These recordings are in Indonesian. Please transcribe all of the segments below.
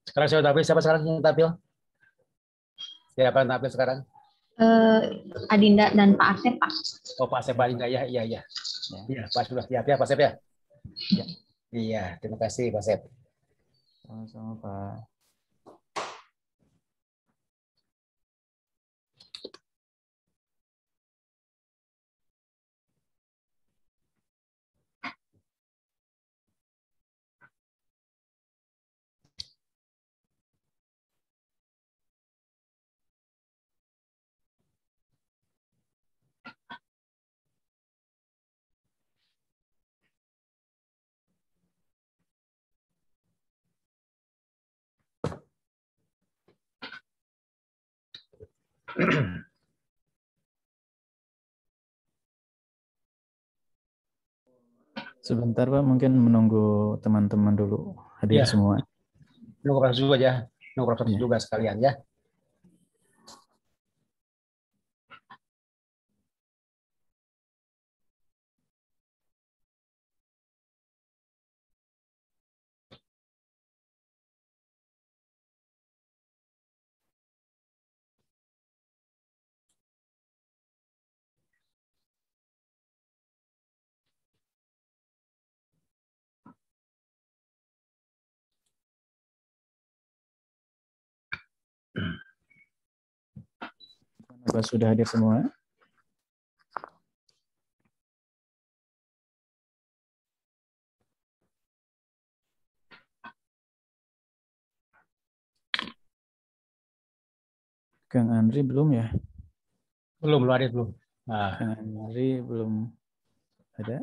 Sekarang saya tampil. Siapa sekarang yang tampil? Siapa yang tampil sekarang? Adinda dan Pak Asep, Pak. Oh, Pak Asep, Pak Adinda. Ya, iya, iya. Iya, Pak sudah siap ya, Pak Asep ya? Ya. Iya, terima kasih, Pak Asep. Sama-sama, Pak. Sebentar Pak, mungkin menunggu teman-teman dulu hadir Ya, semua. nunggu proses juga ya. Nunggu proses Ya. juga sekalian ya. Bapak sudah hadir semua? Kang Andri belum ya? Belum hadir belum. Nah. Kang Andri belum ada.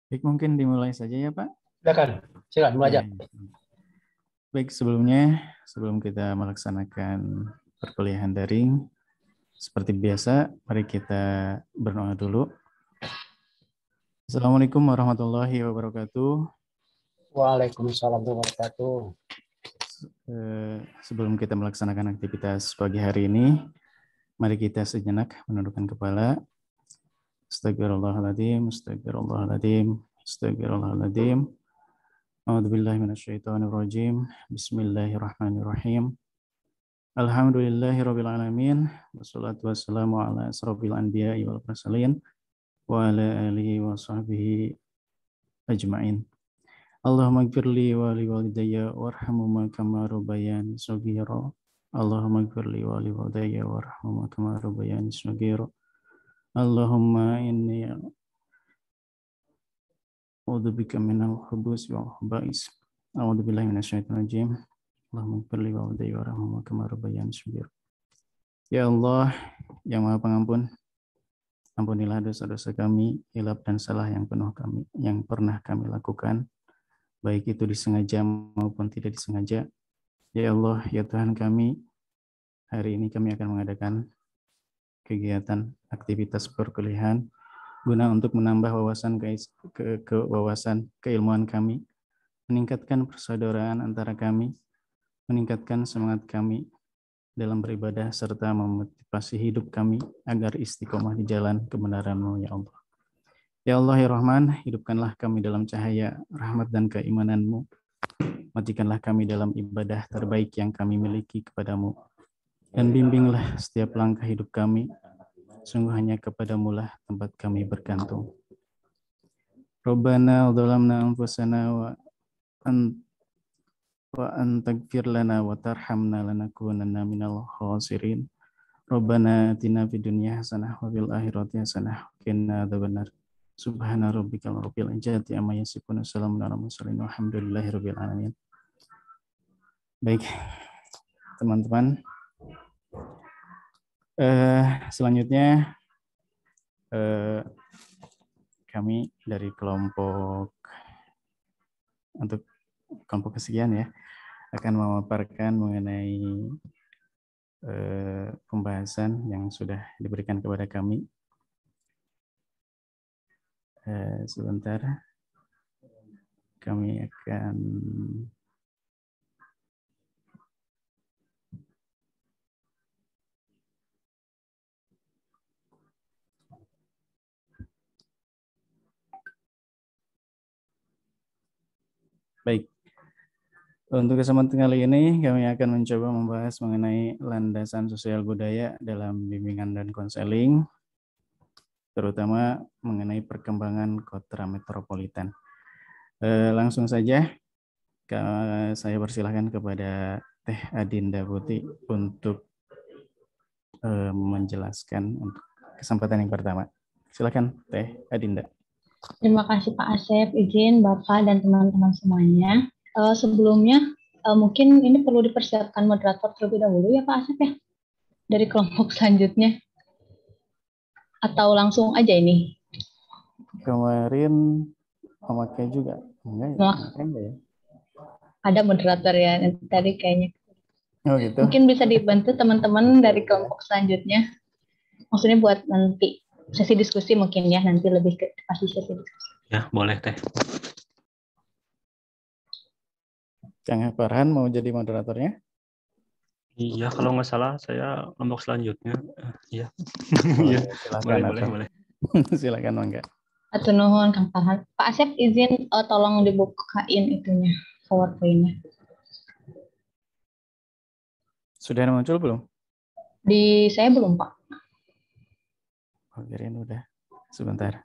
Baik, mungkin dimulai saja ya Pak. Silakan mulai aja. Baik, sebelum kita melaksanakan perkuliahan daring, seperti biasa, mari kita berdoa dulu. Assalamualaikum warahmatullahi wabarakatuh. Waalaikumsalam warahmatullahi wabarakatuh. Sebelum kita melaksanakan aktivitas pagi hari ini, mari kita sejenak menundukkan kepala. Astaghfirullahaladzim, astaghfirullahaladzim, astaghfirullahaladzim. A'udzubillahi minasyaitonirrajim. Bismillahirrahmanirrahim. Alhamdulillahirabbil alamin. Wassalatu wassalamu ala asrofil anbiya'i wal mursalin wa ala alihi wa sahbihi ajma'in. Allahumma ighfirli wa liwalidayya warhamhuma kama rabbayani shaghira. Allahumma ighfirli wa liwalidayya warhamhuma kama rabbayani shaghira. Allahumma inni a'udzubika minal khubuthi wal khaba'is. A'udzubillahi minasyaitonir rajim. Allahumma ighfirli wa liwalidayya warhamhuma kama rabbayani shaghira. Ya Allah, yang Maha Pengampun, ampunilah dosa-dosa kami, hilaf dan salah yang pernah kami lakukan, baik itu disengaja maupun tidak disengaja. Ya Allah, ya Tuhan kami, hari ini kami akan mengadakan kegiatan aktivitas perkuliahan guna untuk menambah wawasan keilmuan kami, meningkatkan persaudaraan antara kami, meningkatkan semangat kami dalam beribadah serta memotivasi hidup kami agar istiqomah di jalan kebenaran-Mu, ya Allah. Ya Allah, ya Rahman, hidupkanlah kami dalam cahaya rahmat dan keimanan-Mu. Matikanlah kami dalam ibadah terbaik yang kami miliki kepadamu. Dan bimbinglah setiap langkah hidup kami. Sungguh hanya kepadamu lah tempat kami bergantung. Rabbana dhalamna anfusana wa antaghfir lana wa tarhamna lanakunanna minal khasirin. Rabbana atina fid dunya hasanah wa fil akhirati hasanah wa qina adzabannar. Subhana rabbikal rabbil izzati amma yasifun. Wassalamun ala mursalin walhamdulillahi rabbil alamin. Baik, teman-teman. Selanjutnya kami dari kelompok kesekian ya akan memaparkan mengenai pembahasan yang sudah diberikan kepada kami. Sebentar, kami akan baik. Untuk kesempatan kali ini kami akan mencoba membahas mengenai landasan sosial budaya dalam bimbingan dan konseling, terutama mengenai perkembangan kota metropolitan. Langsung saja saya persilahkan kepada Teh Adinda Putih untuk menjelaskan untuk kesempatan yang pertama. Silakan Teh Adinda. Terima kasih Pak Asep, izin Bapak dan teman-teman semuanya. Sebelumnya mungkin ini perlu dipersiapkan moderator terlebih dahulu ya Pak Asep ya, dari kelompok selanjutnya. Atau langsung aja ini? Kemarin memakai juga, enggak ya? Ada moderator ya tadi kayaknya. Oh gitu. Mungkin bisa dibantu teman-teman dari kelompok selanjutnya. Maksudnya buat nanti sesi diskusi mungkin ya, nanti lebih ke pasti sesi diskusi. Ya, boleh Teh. Kang Farhan mau jadi moderatornya? Iya, kalau nggak salah saya kelompok selanjutnya. Iya. Iya, boleh. Silakan Mangga. Atur nuhun Kang Farhan. Pak Asep izin tolong dibukain itunya, PowerPoint-nya. Sudah muncul belum? Di saya belum, Pak. Oh, kirain udah. Sebentar.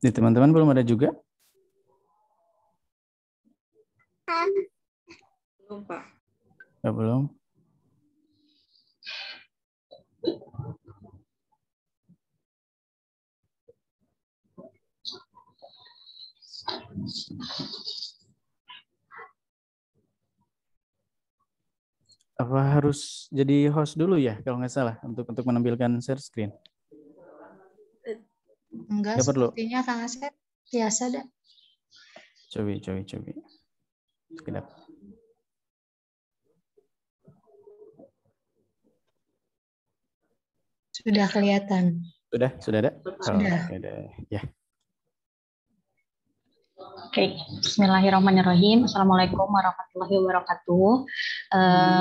Di teman-teman belum ada juga? Belum, Pak. Ya, belum. Apa harus jadi host dulu ya kalau nggak salah untuk menampilkan share screen? Enggak, sepertinya Kang Asep biasa dah. Coba. Sekedap. Sudah kelihatan. Sudah ada? Sudah. Sudah. Ya. Oke, Bismillahirrahmanirrahim. Assalamualaikum warahmatullahi wabarakatuh.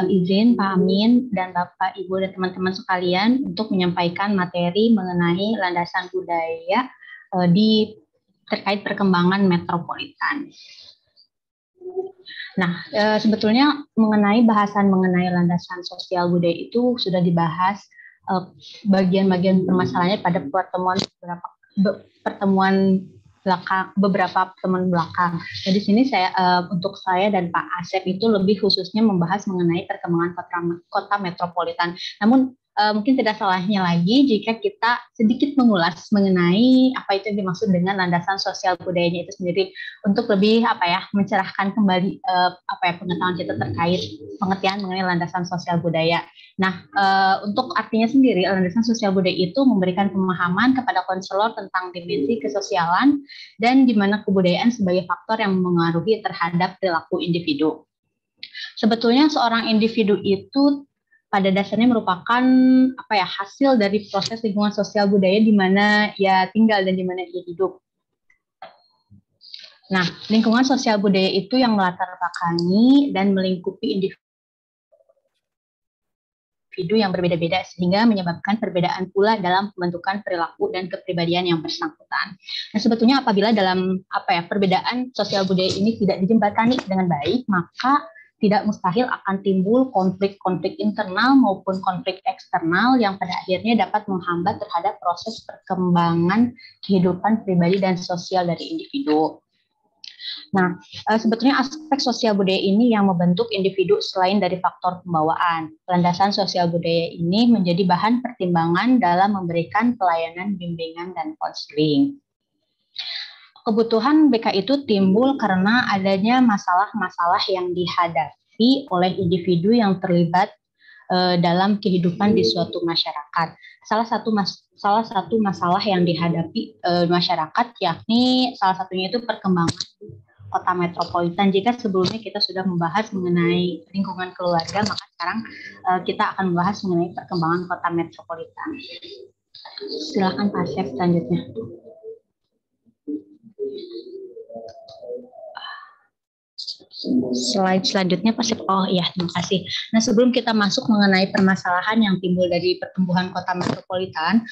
Izin Pak Amin dan Bapak, Ibu, dan teman-teman sekalian untuk menyampaikan materi mengenai landasan budaya terkait perkembangan metropolitan. Nah, sebetulnya bahasan mengenai landasan sosial budaya itu sudah dibahas bagian-bagian permasalahannya pada beberapa pertemuan belakang. Nah, di sini untuk saya dan Pak Asep itu lebih khususnya membahas mengenai perkembangan kota metropolitan. Namun mungkin tidak salahnya lagi jika kita sedikit mengulas mengenai apa itu yang dimaksud dengan landasan sosial budayanya itu sendiri untuk lebih mencerahkan kembali pengetahuan kita terkait pengertian mengenai landasan sosial budaya. Nah, untuk artinya sendiri, landasan sosial budaya itu memberikan pemahaman kepada konselor tentang dimensi kesosialan dan di mana kebudayaan sebagai faktor yang mengaruhi terhadap perilaku individu. Sebetulnya seorang individu itu pada dasarnya merupakan hasil dari proses lingkungan sosial budaya di mana ia tinggal dan di mana ia hidup. Nah, lingkungan sosial budaya itu yang melatar belakangi dan melingkupi individu yang berbeda-beda sehingga menyebabkan perbedaan pula dalam pembentukan perilaku dan kepribadian yang bersangkutan. Nah, sebetulnya apabila dalam perbedaan sosial budaya ini tidak dijembatani dengan baik, maka tidak mustahil akan timbul konflik-konflik internal maupun konflik eksternal yang pada akhirnya dapat menghambat terhadap proses perkembangan kehidupan pribadi dan sosial dari individu. Nah, sebetulnya aspek sosial budaya ini yang membentuk individu selain dari faktor pembawaan. Landasan sosial budaya ini menjadi bahan pertimbangan dalam memberikan pelayanan bimbingan dan konseling. Kebutuhan BK itu timbul karena adanya masalah-masalah yang dihadapi oleh individu yang terlibat dalam kehidupan di suatu masyarakat. Salah satu masalah yang dihadapi masyarakat yakni salah satunya itu perkembangan kota metropolitan. Jika sebelumnya kita sudah membahas mengenai lingkungan keluarga, maka sekarang kita akan membahas mengenai perkembangan kota metropolitan. Silakan Pak Asep selanjutnya. Slide selanjutnya Pak Asep. Oh iya, terima kasih. Nah, sebelum kita masuk mengenai permasalahan yang timbul dari pertumbuhan kota metropolitan,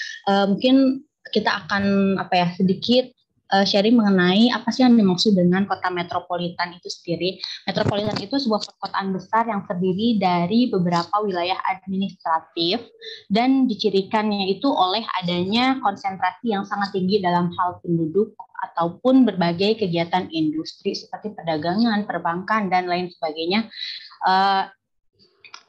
mungkin kita akan sedikit sharing mengenai apa sih yang dimaksud dengan kota metropolitan itu sendiri. Metropolitan itu sebuah perkotaan besar yang terdiri dari beberapa wilayah administratif dan dicirikannya itu oleh adanya konsentrasi yang sangat tinggi dalam hal penduduk ataupun berbagai kegiatan industri seperti perdagangan, perbankan, dan lain sebagainya.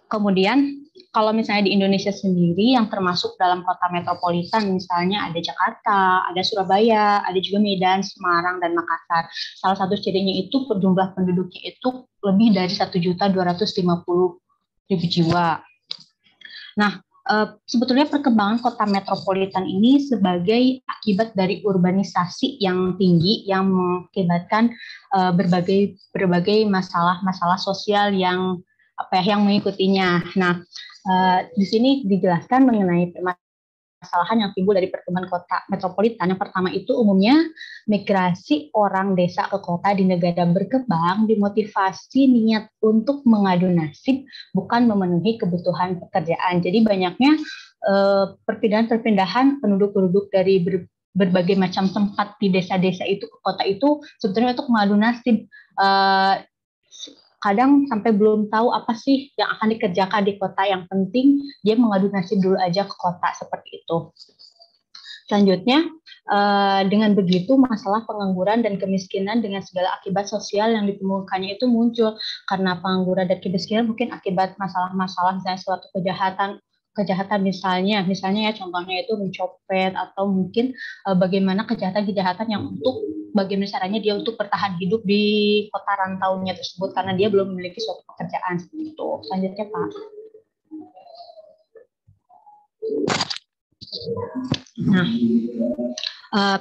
Kemudian kalau misalnya di Indonesia sendiri yang termasuk dalam kota metropolitan, misalnya ada Jakarta, ada Surabaya, ada juga Medan, Semarang, dan Makassar. Salah satu cirinya itu jumlah penduduknya itu lebih dari 1.250.000 jiwa. Nah, sebetulnya perkembangan kota metropolitan ini sebagai akibat dari urbanisasi yang tinggi yang mengakibatkan berbagai masalah sosial yang mengikutinya. Nah, di sini dijelaskan mengenai permasalahan yang timbul dari perkembangan kota metropolitan. Yang pertama itu umumnya migrasi orang desa ke kota di negara berkembang dimotivasi niat untuk mengadu nasib, bukan memenuhi kebutuhan pekerjaan. Jadi banyaknya perpindahan penduduk dari berbagai macam tempat di desa-desa itu ke kota itu sebetulnya untuk mengadu nasib. Kadang sampai belum tahu apa sih yang akan dikerjakan di kota, yang penting dia mengadu nasib dulu aja ke kota, seperti itu. Selanjutnya, dengan begitu masalah pengangguran dan kemiskinan dengan segala akibat sosial yang ditemukannya itu muncul, karena pengangguran dan kemiskinan mungkin akibat masalah-masalah misalnya suatu kejahatan misalnya ya contohnya itu mencopet atau mungkin bagaimana kejahatan yang untuk bagaimana caranya dia untuk bertahan hidup di kota rantaunya tersebut karena dia belum memiliki suatu pekerjaan seperti itu. Selanjutnya Pak. Nah,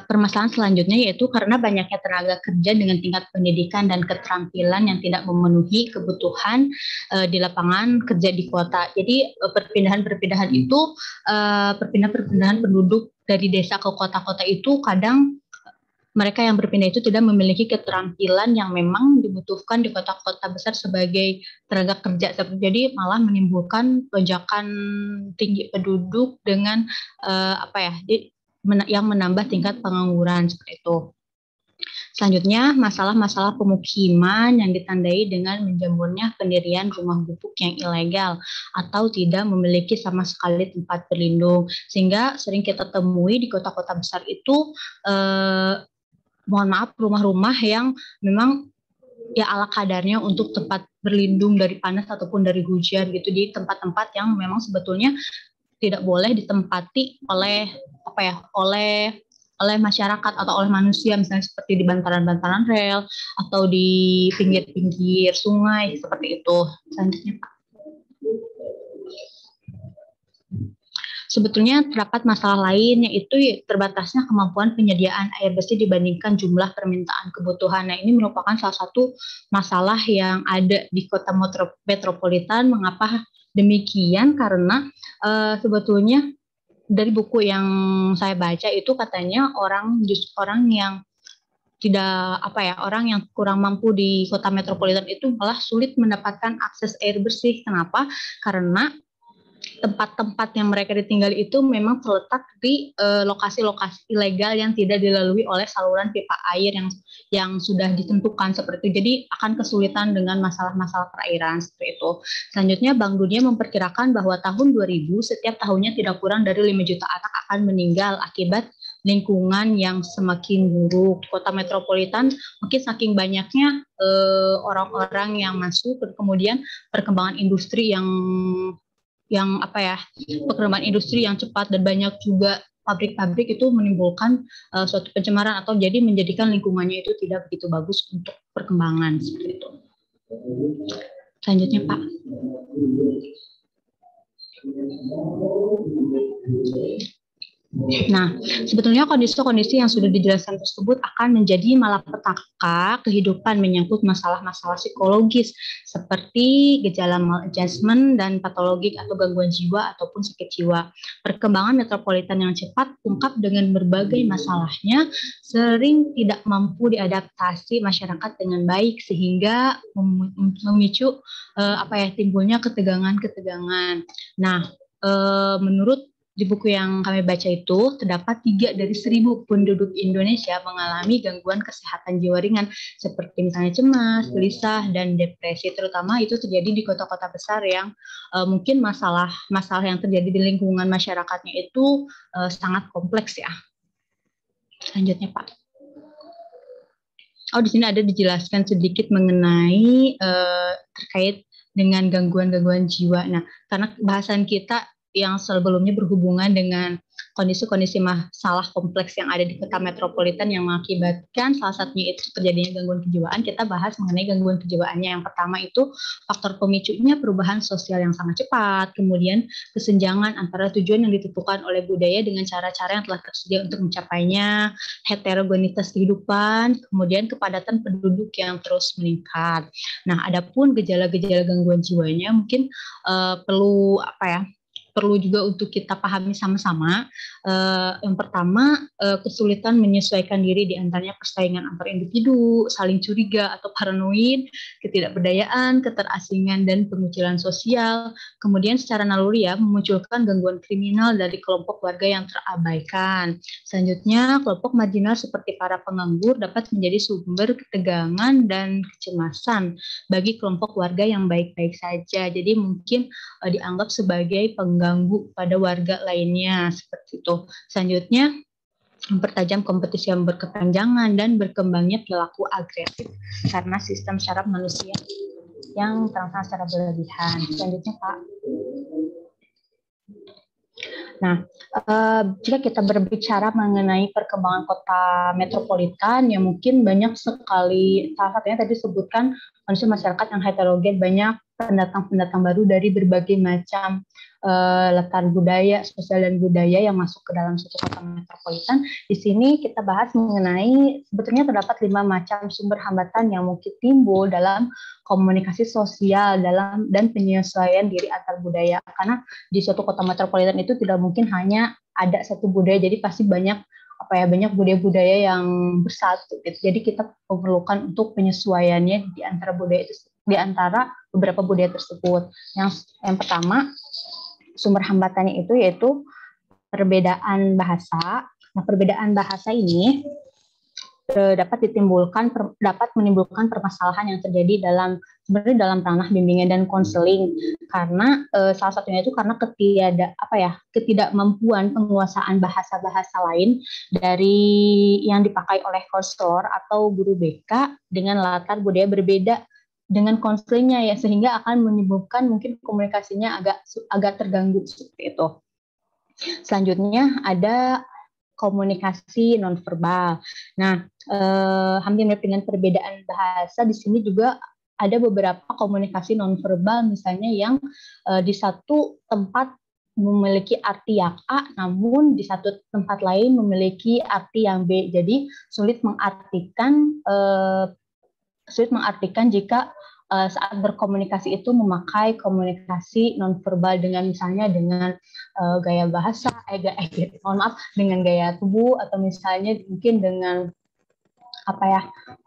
permasalahan selanjutnya yaitu karena banyaknya tenaga kerja dengan tingkat pendidikan dan keterampilan yang tidak memenuhi kebutuhan di lapangan kerja di kota. Jadi perpindahan penduduk dari desa ke kota-kota itu kadang mereka yang berpindah itu tidak memiliki keterampilan yang memang dibutuhkan di kota-kota besar sebagai tenaga kerja. Jadi malah menimbulkan lonjakan tinggi penduduk dengan yang menambah tingkat pengangguran seperti itu. Selanjutnya, masalah-masalah pemukiman yang ditandai dengan menjamurnya pendirian rumah gubuk yang ilegal atau tidak memiliki sama sekali tempat berlindung. Sehingga sering kita temui di kota-kota besar itu, mohon maaf, rumah-rumah yang memang ya ala kadarnya untuk tempat berlindung dari panas ataupun dari hujan gitu, di tempat-tempat yang memang sebetulnya tidak boleh ditempati oleh masyarakat atau oleh manusia, misalnya seperti di bantaran-bantaran rel atau di pinggir-pinggir sungai seperti itu. Selanjutnya, Pak. Sebetulnya terdapat masalah lain, yaitu terbatasnya kemampuan penyediaan air bersih dibandingkan jumlah permintaan kebutuhan. Nah, ini merupakan salah satu masalah yang ada di kota metropolitan. Mengapa demikian? Karena sebetulnya dari buku yang saya baca itu katanya orang yang orang yang kurang mampu di kota metropolitan itu malah sulit mendapatkan akses air bersih. Kenapa? Karena tempat-tempat yang mereka ditinggali itu memang terletak di lokasi-lokasi ilegal yang tidak dilalui oleh saluran pipa air yang sudah ditentukan seperti itu. Jadi akan kesulitan dengan masalah-masalah perairan seperti itu. Selanjutnya, Bank Dunia memperkirakan bahwa tahun 2000 setiap tahunnya tidak kurang dari 5 juta anak akan meninggal akibat lingkungan yang semakin buruk. Kota metropolitan mungkin saking banyaknya orang-orang yang masuk, kemudian perkembangan industri perkembangan industri yang cepat dan banyak juga pabrik-pabrik itu menimbulkan suatu pencemaran atau jadi menjadikan lingkungannya itu tidak begitu bagus untuk perkembangan seperti itu. Selanjutnya, Pak. Nah, sebetulnya kondisi-kondisi yang sudah dijelaskan tersebut akan menjadi malapetaka kehidupan menyangkut masalah-masalah psikologis seperti gejala maladjustment dan patologik atau gangguan jiwa ataupun sakit jiwa. Perkembangan metropolitan yang cepat ungkap dengan berbagai masalahnya sering tidak mampu diadaptasi masyarakat dengan baik sehingga memicu timbulnya ketegangan-ketegangan. Nah, menurut di buku yang kami baca itu, terdapat 3 dari 1000 penduduk Indonesia mengalami gangguan kesehatan jiwa ringan, seperti misalnya cemas, gelisah, dan depresi. Terutama itu terjadi di kota-kota besar yang mungkin masalah yang terjadi di lingkungan masyarakatnya itu sangat kompleks ya. Selanjutnya, Pak. Di sini ada dijelaskan sedikit mengenai terkait dengan gangguan-gangguan jiwa. Nah, karena bahasan kita yang sebelumnya berhubungan dengan kondisi-kondisi masalah kompleks yang ada di kota metropolitan yang mengakibatkan salah satunya itu terjadinya gangguan kejiwaan, kita bahas mengenai gangguan kejiwaannya. Yang pertama itu faktor pemicunya perubahan sosial yang sangat cepat, kemudian kesenjangan antara tujuan yang ditentukan oleh budaya dengan cara-cara yang telah tersedia untuk mencapainya, heterogenitas kehidupan, kemudian kepadatan penduduk yang terus meningkat. Nah, adapun gejala-gejala gangguan jiwanya mungkin perlu juga untuk kita pahami sama-sama. Yang pertama, kesulitan menyesuaikan diri di antaranya persaingan antar individu, saling curiga atau paranoid, ketidakberdayaan, keterasingan, dan pengucilan sosial. Kemudian secara naluri memunculkan gangguan kriminal dari kelompok warga yang terabaikan. Selanjutnya, kelompok marginal seperti para penganggur dapat menjadi sumber ketegangan dan kecemasan bagi kelompok warga yang baik-baik saja. Jadi mungkin dianggap sebagai pengganggu pada warga lainnya seperti itu. Selanjutnya, mempertajam kompetisi yang berkepanjangan dan berkembangnya perilaku agresif karena sistem syaraf manusia yang terangsang secara berlebihan. Selanjutnya, Pak. Nah, jika kita berbicara mengenai perkembangan kota metropolitan, ya mungkin banyak sekali, salah satunya tadi sebutkan kondisi masyarakat yang heterogen, banyak pendatang-pendatang baru dari berbagai macam latar budaya, sosial dan budaya yang masuk ke dalam suatu kota metropolitan. Di sini kita bahas mengenai sebetulnya terdapat 5 macam sumber hambatan yang mungkin timbul dalam komunikasi sosial dan penyesuaian diri antar budaya. Karena di suatu kota metropolitan itu tidak mungkin hanya ada satu budaya, jadi pasti banyak banyak budaya-budaya yang bersatu gitu. Jadi kita memerlukan untuk penyesuaiannya di antara beberapa budaya tersebut. Yang pertama, sumber hambatannya itu yaitu perbedaan bahasa. Nah, perbedaan bahasa ini dapat menimbulkan permasalahan yang terjadi sebenarnya dalam ranah bimbingan dan konseling, karena salah satunya itu karena ketidakmampuan penguasaan bahasa-bahasa lain dari yang dipakai oleh konselor atau guru BK dengan latar budaya berbeda dengan konselingnya, ya, sehingga akan menimbulkan mungkin komunikasinya agak terganggu seperti itu. Selanjutnya ada komunikasi nonverbal. Nah, hampir mirip dengan perbedaan bahasa, di sini juga ada beberapa komunikasi nonverbal, misalnya yang di satu tempat memiliki arti yang A, namun di satu tempat lain memiliki arti yang B. Jadi sulit mengartikan jika saat berkomunikasi itu memakai komunikasi nonverbal dengan misalnya dengan gaya bahasa, dengan gaya tubuh, atau misalnya mungkin dengan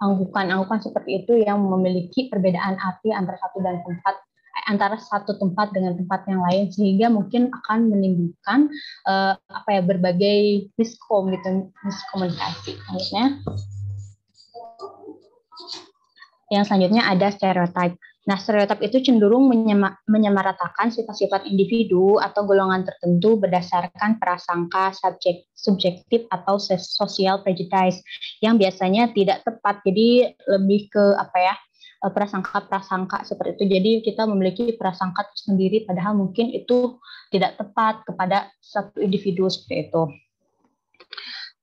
anggukan seperti itu yang memiliki perbedaan arti antara satu tempat dengan tempat yang lain, sehingga mungkin akan menimbulkan berbagai miskomunikasi. Yang selanjutnya ada stereotip. Nah, stereotip itu cenderung menyamaratakan sifat-sifat individu atau golongan tertentu berdasarkan prasangka subjektif atau social prejudice yang biasanya tidak tepat. Jadi lebih ke prasangka seperti itu. Jadi kita memiliki prasangka sendiri, padahal mungkin itu tidak tepat kepada satu individu seperti itu.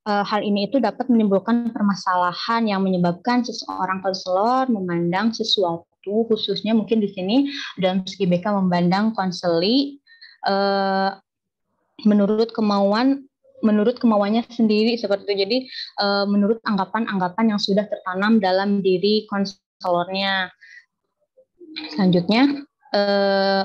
Hal ini itu dapat menimbulkan permasalahan yang menyebabkan seseorang konselor memandang sesuatu, khususnya mungkin di sini dalam segi BK memandang konseli menurut kemauannya sendiri seperti itu. Jadi menurut anggapan-anggapan yang sudah tertanam dalam diri konselornya. Selanjutnya,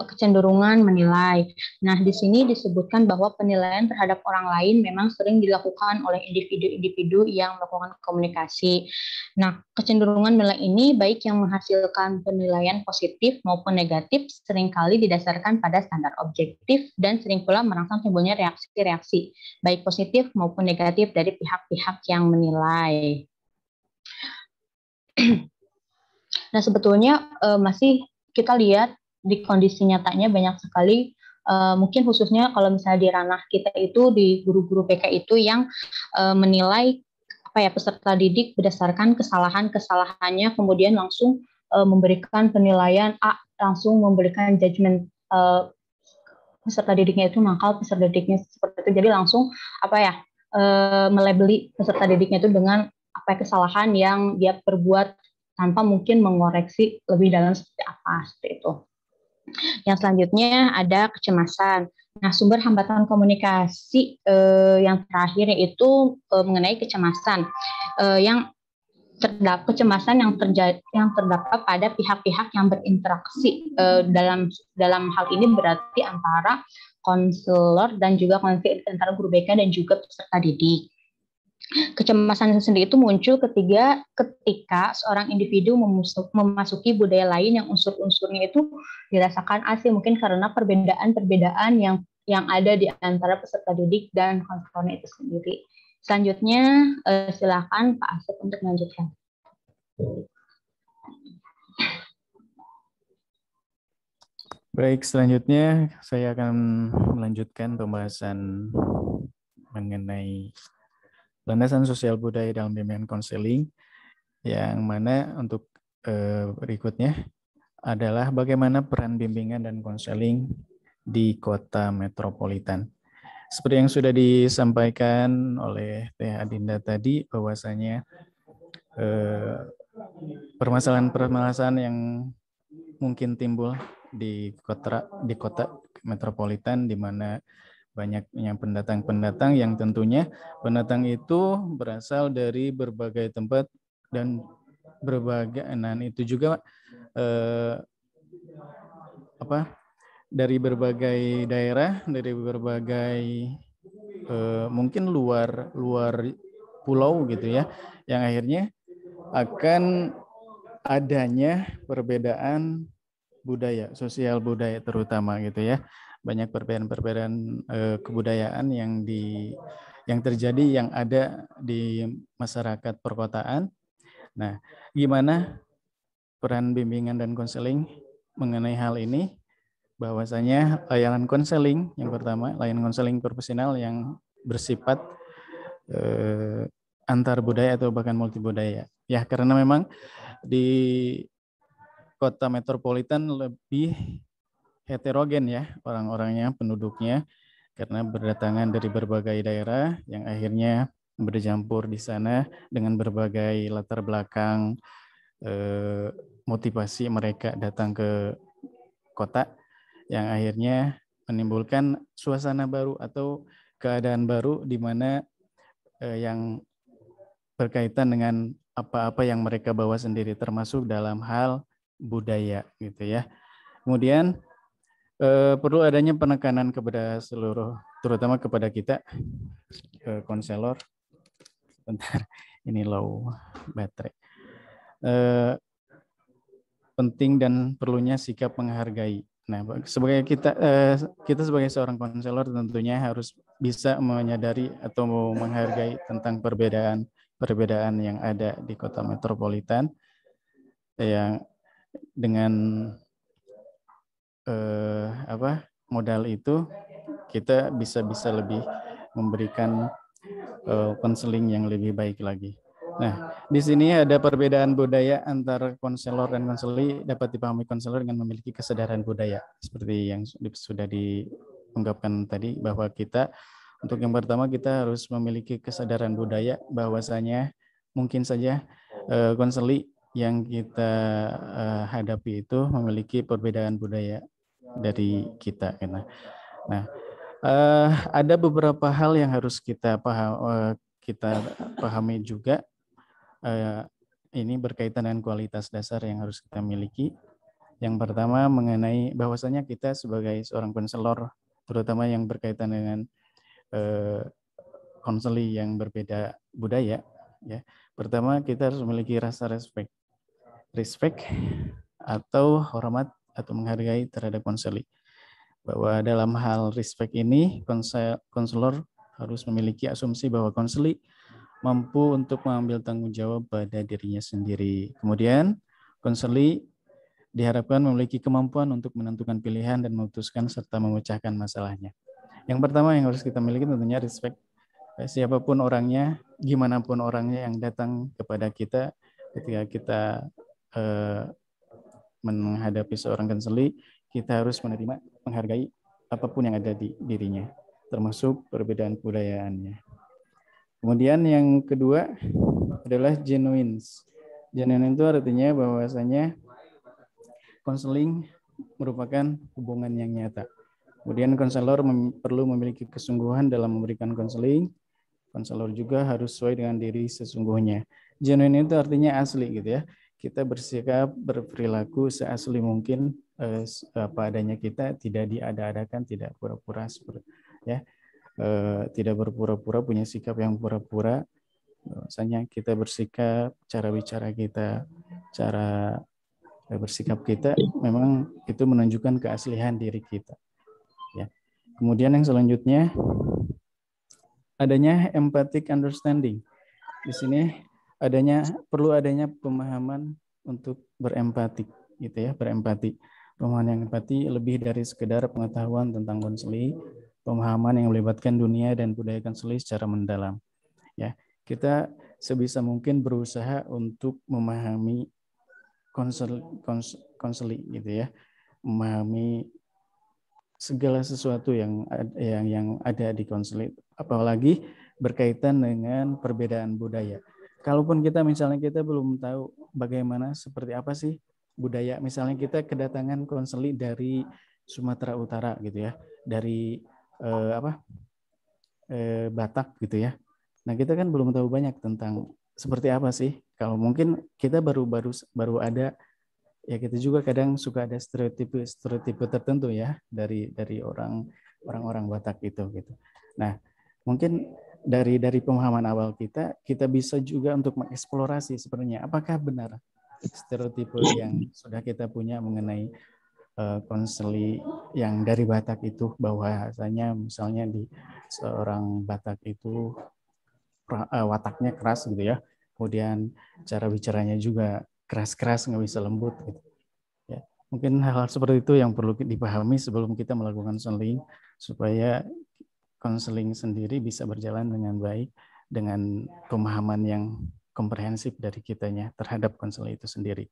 kecenderungan menilai. Nah, di sini disebutkan bahwa penilaian terhadap orang lain memang sering dilakukan oleh individu-individu yang melakukan komunikasi. Nah, kecenderungan menilai ini baik yang menghasilkan penilaian positif maupun negatif seringkali didasarkan pada standar objektif dan sering pula merangsang timbulnya reaksi-reaksi baik positif maupun negatif dari pihak-pihak yang menilai. Nah, sebetulnya masih kita lihat di kondisi nyatanya banyak sekali, mungkin khususnya kalau misalnya di ranah kita itu di guru-guru BK itu yang menilai peserta didik berdasarkan kesalahannya, kemudian langsung memberikan penilaian A, langsung memberikan judgement peserta didiknya itu nakal, peserta didiknya seperti itu. Jadi langsung melabeli peserta didiknya itu dengan kesalahan yang dia perbuat tanpa mungkin mengoreksi lebih dalam seperti itu. Yang selanjutnya ada kecemasan. Nah, sumber hambatan komunikasi yang terakhir yaitu mengenai kecemasan kecemasan yang terdapat pada pihak-pihak yang berinteraksi dalam hal ini berarti antara konselor dan juga konflik antara guru BK dan juga peserta didik. Kecemasan sendiri itu muncul ketika seorang individu memasuki budaya lain yang unsur-unsurnya itu dirasakan asing, mungkin karena perbedaan-perbedaan yang ada di antara peserta didik dan konselornya itu sendiri. Selanjutnya, silakan Pak Asep untuk melanjutkan. Baik, selanjutnya saya akan melanjutkan pembahasan mengenai landasan sosial budaya dalam bimbingan konseling, yang mana untuk berikutnya adalah bagaimana peran bimbingan dan konseling di kota metropolitan. Seperti yang sudah disampaikan oleh Teh Adinda tadi, bahwasanya permasalahan-permasalahan yang mungkin timbul di kota metropolitan, di mana banyaknya pendatang-pendatang yang tentunya pendatang itu berasal dari berbagai tempat dan itu juga dari berbagai daerah, dari berbagai mungkin luar pulau gitu ya, yang akhirnya akan adanya perbedaan budaya, sosial budaya terutama gitu ya. Banyak perbedaan-perbedaan kebudayaan yang terjadi, yang ada di masyarakat perkotaan. Nah, gimana peran bimbingan dan konseling mengenai hal ini? Bahwasanya layanan konseling yang pertama, layanan konseling profesional yang bersifat antar budaya atau bahkan multibudaya. Ya, karena memang di kota metropolitan lebih heterogen ya orang-orangnya, penduduknya, karena berdatangan dari berbagai daerah yang akhirnya bercampur di sana dengan berbagai latar belakang, motivasi mereka datang ke kota, yang akhirnya menimbulkan suasana baru atau keadaan baru di mana yang berkaitan dengan apa-apa yang mereka bawa sendiri, termasuk dalam hal budaya gitu ya. Kemudian perlu adanya penekanan kepada seluruh, terutama kepada kita konselor. Bentar, ini low baterai. Penting dan perlunya sikap menghargai. Nah, sebagai kita sebagai seorang konselor tentunya harus bisa menyadari atau menghargai tentang perbedaan yang ada di kota metropolitan, yang dengan modal itu kita bisa lebih memberikan konseling yang lebih baik lagi. Nah, di sini ada perbedaan budaya antara konselor dan konseli. Dapat dipahami konselor dengan memiliki kesadaran budaya, seperti yang sudah diungkapkan tadi, bahwa kita untuk yang pertama kita harus memiliki kesadaran budaya, bahwasanya mungkin saja konseli yang kita hadapi itu memiliki perbedaan budaya dari kita. Nah, ada beberapa hal yang harus kita pahami juga. Ini berkaitan dengan kualitas dasar yang harus kita miliki. Yang pertama mengenai bahwasanya kita sebagai seorang konselor, terutama yang berkaitan dengan konseli yang berbeda budaya, ya. Pertama kita harus memiliki rasa respect atau hormat atau menghargai terhadap konseli. Bahwa dalam hal respect ini, konselor harus memiliki asumsi bahwa konseli mampu untuk mengambil tanggung jawab pada dirinya sendiri. Kemudian, konseli diharapkan memiliki kemampuan untuk menentukan pilihan dan memutuskan serta memecahkan masalahnya. Yang pertama yang harus kita miliki tentunya respect. Siapapun orangnya, gimana pun orangnya yang datang kepada kita, ketika kita menghadapi seorang konseli, kita harus menerima, menghargai apapun yang ada di dirinya, termasuk perbedaan kebudayaannya. Kemudian yang kedua adalah genuine. Genuine itu artinya bahwasanya konseling merupakan hubungan yang nyata. Kemudian konselor perlu memiliki kesungguhan dalam memberikan konseling. Konselor juga harus sesuai dengan diri sesungguhnya. Genuine itu artinya asli gitu ya. Kita bersikap, berperilaku seasli mungkin apa adanya kita, tidak diada-adakan, tidak pura-pura seperti ya. Tidak berpura-pura, punya sikap yang pura-pura. Misalnya kita bersikap, cara bicara kita, cara bersikap kita memang itu menunjukkan keaslian diri kita. Ya. Kemudian yang selanjutnya adanya empathic understanding. Di sini perlu adanya pemahaman untuk berempati, gitu ya, berempati. Pemahaman yang empati lebih dari sekedar pengetahuan tentang konseli, pemahaman yang melibatkan dunia dan budaya konseli secara mendalam. Ya, kita sebisa mungkin berusaha untuk memahami konseli gitu ya, memahami segala sesuatu yang ada di konseli, apalagi berkaitan dengan perbedaan budaya. Kalaupun misalnya kita belum tahu bagaimana, seperti apa sih budaya, misalnya kita kedatangan konseli dari Sumatera Utara gitu ya, dari Batak gitu ya. Nah, kita kan belum tahu banyak tentang seperti apa sih. Kalau mungkin kita baru ada, ya kita juga kadang suka ada stereotipe tertentu ya dari orang-orang Batak itu gitu. Nah, Mungkin dari pemahaman awal kita bisa juga untuk mengeksplorasi sebenarnya apakah benar stereotipe yang sudah kita punya mengenai konseli yang dari Batak itu, bahwasanya misalnya di seorang Batak itu wataknya keras gitu ya, kemudian cara bicaranya juga keras-keras, nggak bisa lembut gitu. Ya, mungkin hal-hal seperti itu yang perlu dipahami sebelum kita melakukan konseling, supaya konseling sendiri bisa berjalan dengan baik dengan pemahaman yang komprehensif dari kitanya terhadap konseling itu sendiri.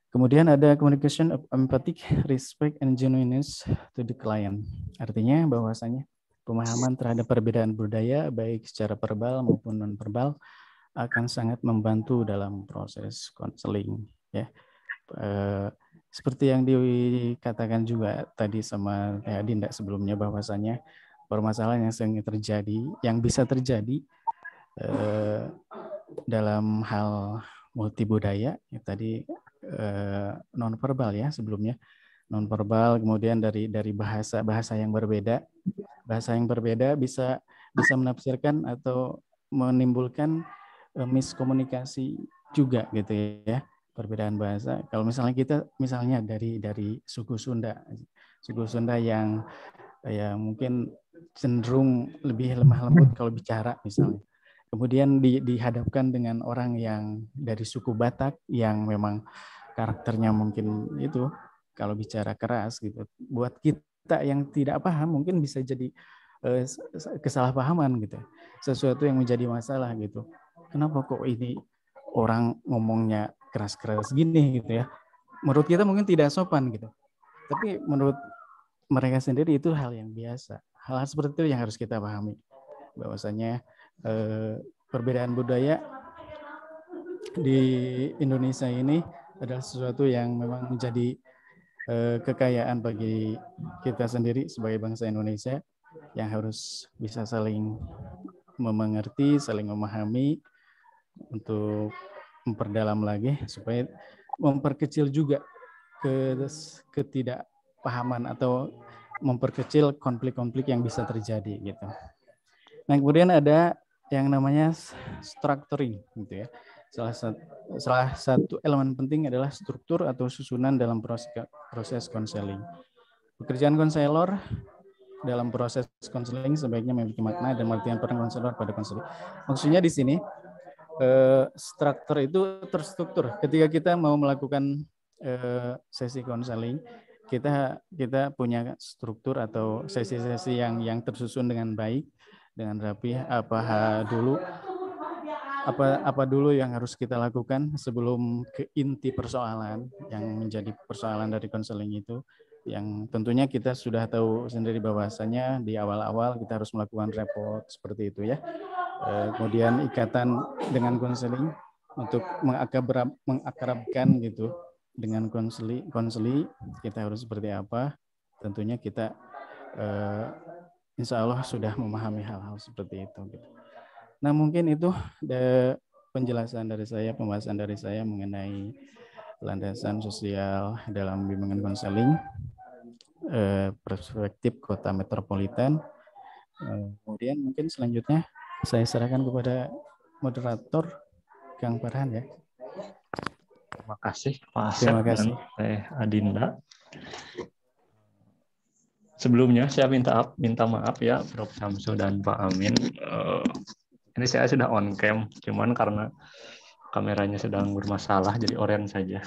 Kemudian ada communication of empathic, respect, and genuineness to the client. Artinya bahwasanya pemahaman terhadap perbedaan budaya baik secara verbal maupun non-verbal akan sangat membantu dalam proses konseling. Ya, seperti yang dikatakan juga tadi sama Dinda sebelumnya, bahwasanya permasalahan yang sering terjadi, yang bisa terjadi dalam hal multibudaya, ya tadi nonverbal ya sebelumnya, nonverbal, kemudian dari bahasa yang berbeda, bisa menafsirkan atau menimbulkan miskomunikasi juga gitu ya, perbedaan bahasa. Kalau misalnya kita dari suku Sunda yang mungkin cenderung lebih lemah lembut kalau bicara misalnya. Kemudian dihadapkan dengan orang yang dari suku Batak yang memang karakternya mungkin itu kalau bicara keras gitu. Buat kita yang tidak paham mungkin bisa jadi kesalahpahaman gitu. Sesuatu yang menjadi masalah gitu. Kenapa kok ini orang ngomongnya keras-keras gini gitu ya. Menurut kita mungkin tidak sopan gitu. Tapi menurut mereka sendiri itu hal yang biasa. Hal seperti itu yang harus kita pahami. Bahwasanya perbedaan budaya di Indonesia ini adalah sesuatu yang memang menjadi kekayaan bagi kita sendiri sebagai bangsa Indonesia, yang harus bisa saling mengerti, saling memahami untuk memperdalam lagi supaya memperkecil juga ketidakpahaman atau memperkecil konflik-konflik yang bisa terjadi gitu. Nah, kemudian ada yang namanya structuring gitu ya. Salah satu elemen penting adalah struktur atau susunan dalam proses konseling. Pekerjaan konselor dalam proses konseling sebaiknya memiliki makna dan pengertian peran konselor pada konseling. Maksudnya di sini struktur itu terstruktur. Ketika kita mau melakukan sesi konseling, kita punya struktur atau sesi-sesi yang tersusun dengan baik, dengan rapi. Apa dulu yang harus kita lakukan sebelum ke inti persoalan yang menjadi persoalan dari konseling itu, yang tentunya kita sudah tahu sendiri bahwasanya di awal-awal kita harus melakukan report seperti itu ya. Kemudian ikatan dengan konseling untuk mengakrabkan gitu dengan konseli kita harus seperti apa. Tentunya kita insya Allah sudah memahami hal-hal seperti itu gitu. Nah, mungkin itu penjelasan dari saya, pembahasan dari saya mengenai landasan sosial dalam bimbingan konseling perspektif kota metropolitan. Kemudian mungkin selanjutnya saya serahkan kepada moderator Kang Farhan ya. Terima kasih Pak Asep dan Teh Adinda. Sebelumnya saya minta maaf ya Prof. Samsu dan Pak Amin. Ini saya sudah on cam, cuman karena kameranya sedang bermasalah jadi oranye saja.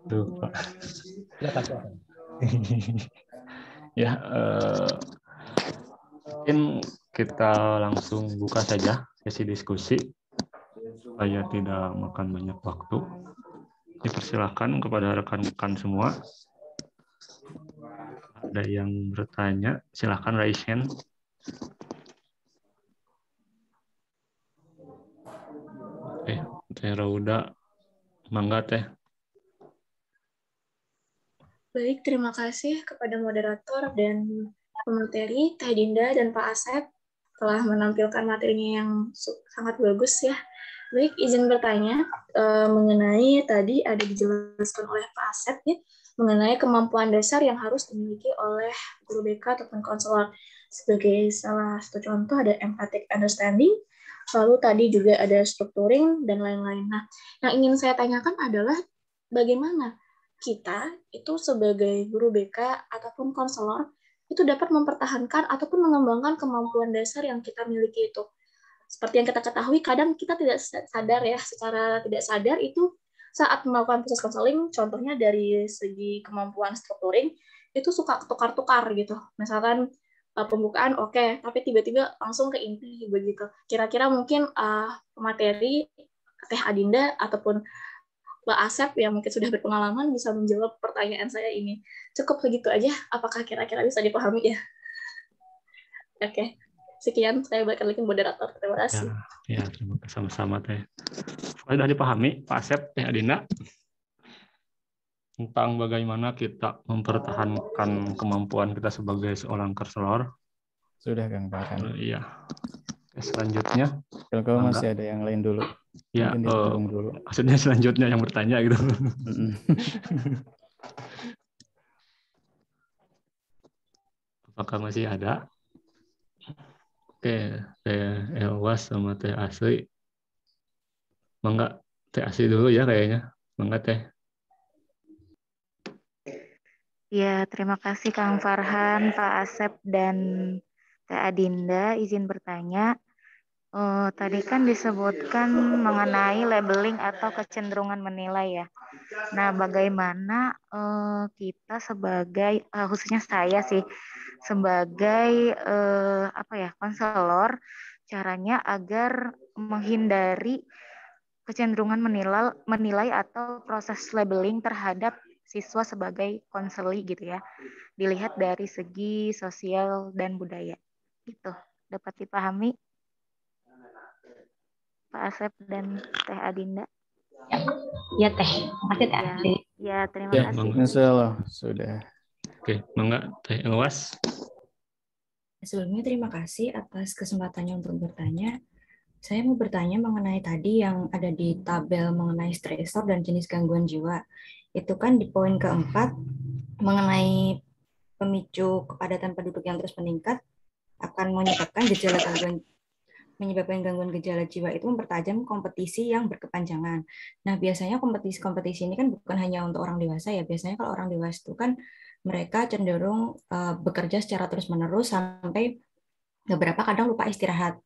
Tuh Pak. Ya, mungkin kita langsung buka saja sesi diskusi supaya tidak makan banyak waktu. Dipersilakan kepada rekan-rekan semua. Ada yang bertanya, silakan raise hand. Teh Rauda, mangga Teh. Baik, terima kasih kepada moderator dan pemateri Teh Dinda dan Pak Asep telah menampilkan materinya yang sangat bagus ya. Baik, izin bertanya mengenai tadi ada dijelaskan oleh Pak Asep ya, mengenai kemampuan dasar yang harus dimiliki oleh guru BK ataupun konselor. Sebagai salah satu contoh ada empathic understanding, lalu tadi juga ada structuring dan lain-lain. Nah, yang ingin saya tanyakan adalah bagaimana kita itu sebagai guru BK ataupun konselor itu dapat mempertahankan ataupun mengembangkan kemampuan dasar yang kita miliki itu. Seperti yang kita ketahui, kadang kita tidak sadar ya, secara tidak sadar itu saat melakukan proses konseling, contohnya dari segi kemampuan structuring, itu suka tukar-tukar gitu. Misalkan pembukaan oke, tapi tiba-tiba langsung ke inti begitu. Kira-kira mungkin pemateri Teh Adinda ataupun Mbak Asep yang mungkin sudah berpengalaman bisa menjawab pertanyaan saya ini. Cukup begitu aja, apakah kira-kira bisa dipahami ya? Oke. Sekian, saya berikan lagi moderator. Terima kasih. Ya, terima kasih sama-sama Teh. Sudah dipahami Pak Asep, Teh Adinda, tentang bagaimana kita mempertahankan kemampuan kita sebagai seorang konselor. Sudah Kang Farhan. Iya. Selanjutnya, kalau masih ada yang lain dulu, ya, mungkin ditunggu dulu. Maksudnya selanjutnya yang bertanya gitu. Apakah masih ada? Oke, Teh Elwas sama Teh Asri. Mangga Teh Asri dulu ya kayaknya. Mangga Teh. Ya, terima kasih Kang Farhan, Pak Asep, dan Teh Adinda. Izin bertanya, tadi kan disebutkan mengenai labeling atau kecenderungan menilai ya. Nah, bagaimana kita sebagai, khususnya saya sih, sebagai konselor, caranya agar menghindari kecenderungan menilai atau proses labeling terhadap siswa sebagai konseli gitu ya, dilihat dari segi sosial dan budaya gitu. Dapat dipahami Pak Asep dan Teh Adinda? Ya Teh, makasih Teh. Ya, terima kasih. Insyaallah sudah. Oke, mangga Teh Elwas. Sebelumnya terima kasih atas kesempatannya untuk bertanya. Saya mau bertanya mengenai tadi yang ada di tabel mengenai stresor dan jenis gangguan jiwa. Itu kan di poin keempat mengenai pemicu kepadatan penduduk yang terus meningkat akan menyebabkan gangguan gejala jiwa itu mempertajam kompetisi yang berkepanjangan. Nah, biasanya kompetisi ini kan bukan hanya untuk orang dewasa ya. Biasanya kalau orang dewasa itu kan mereka cenderung bekerja secara terus-menerus sampai beberapa kadang lupa istirahat.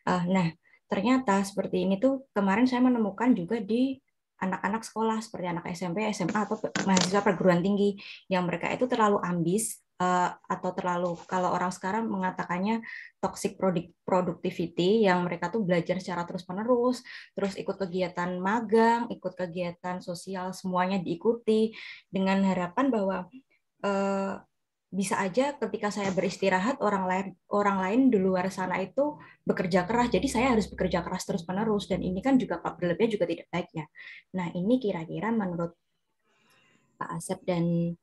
Nah, ternyata seperti ini tuh kemarin saya menemukan juga di anak-anak sekolah seperti anak SMP, SMA atau mahasiswa perguruan tinggi yang mereka itu terlalu ambis atau terlalu, kalau orang sekarang mengatakannya toxic productivity, yang mereka tuh belajar secara terus-menerus, terus ikut kegiatan magang, ikut kegiatan sosial, semuanya diikuti dengan harapan bahwa bisa aja ketika saya beristirahat orang lain di luar sana itu bekerja keras, jadi saya harus bekerja keras terus-menerus, dan ini kan juga berlebihan juga tidak baik ya. Nah, ini kira-kira menurut Pak Asep dan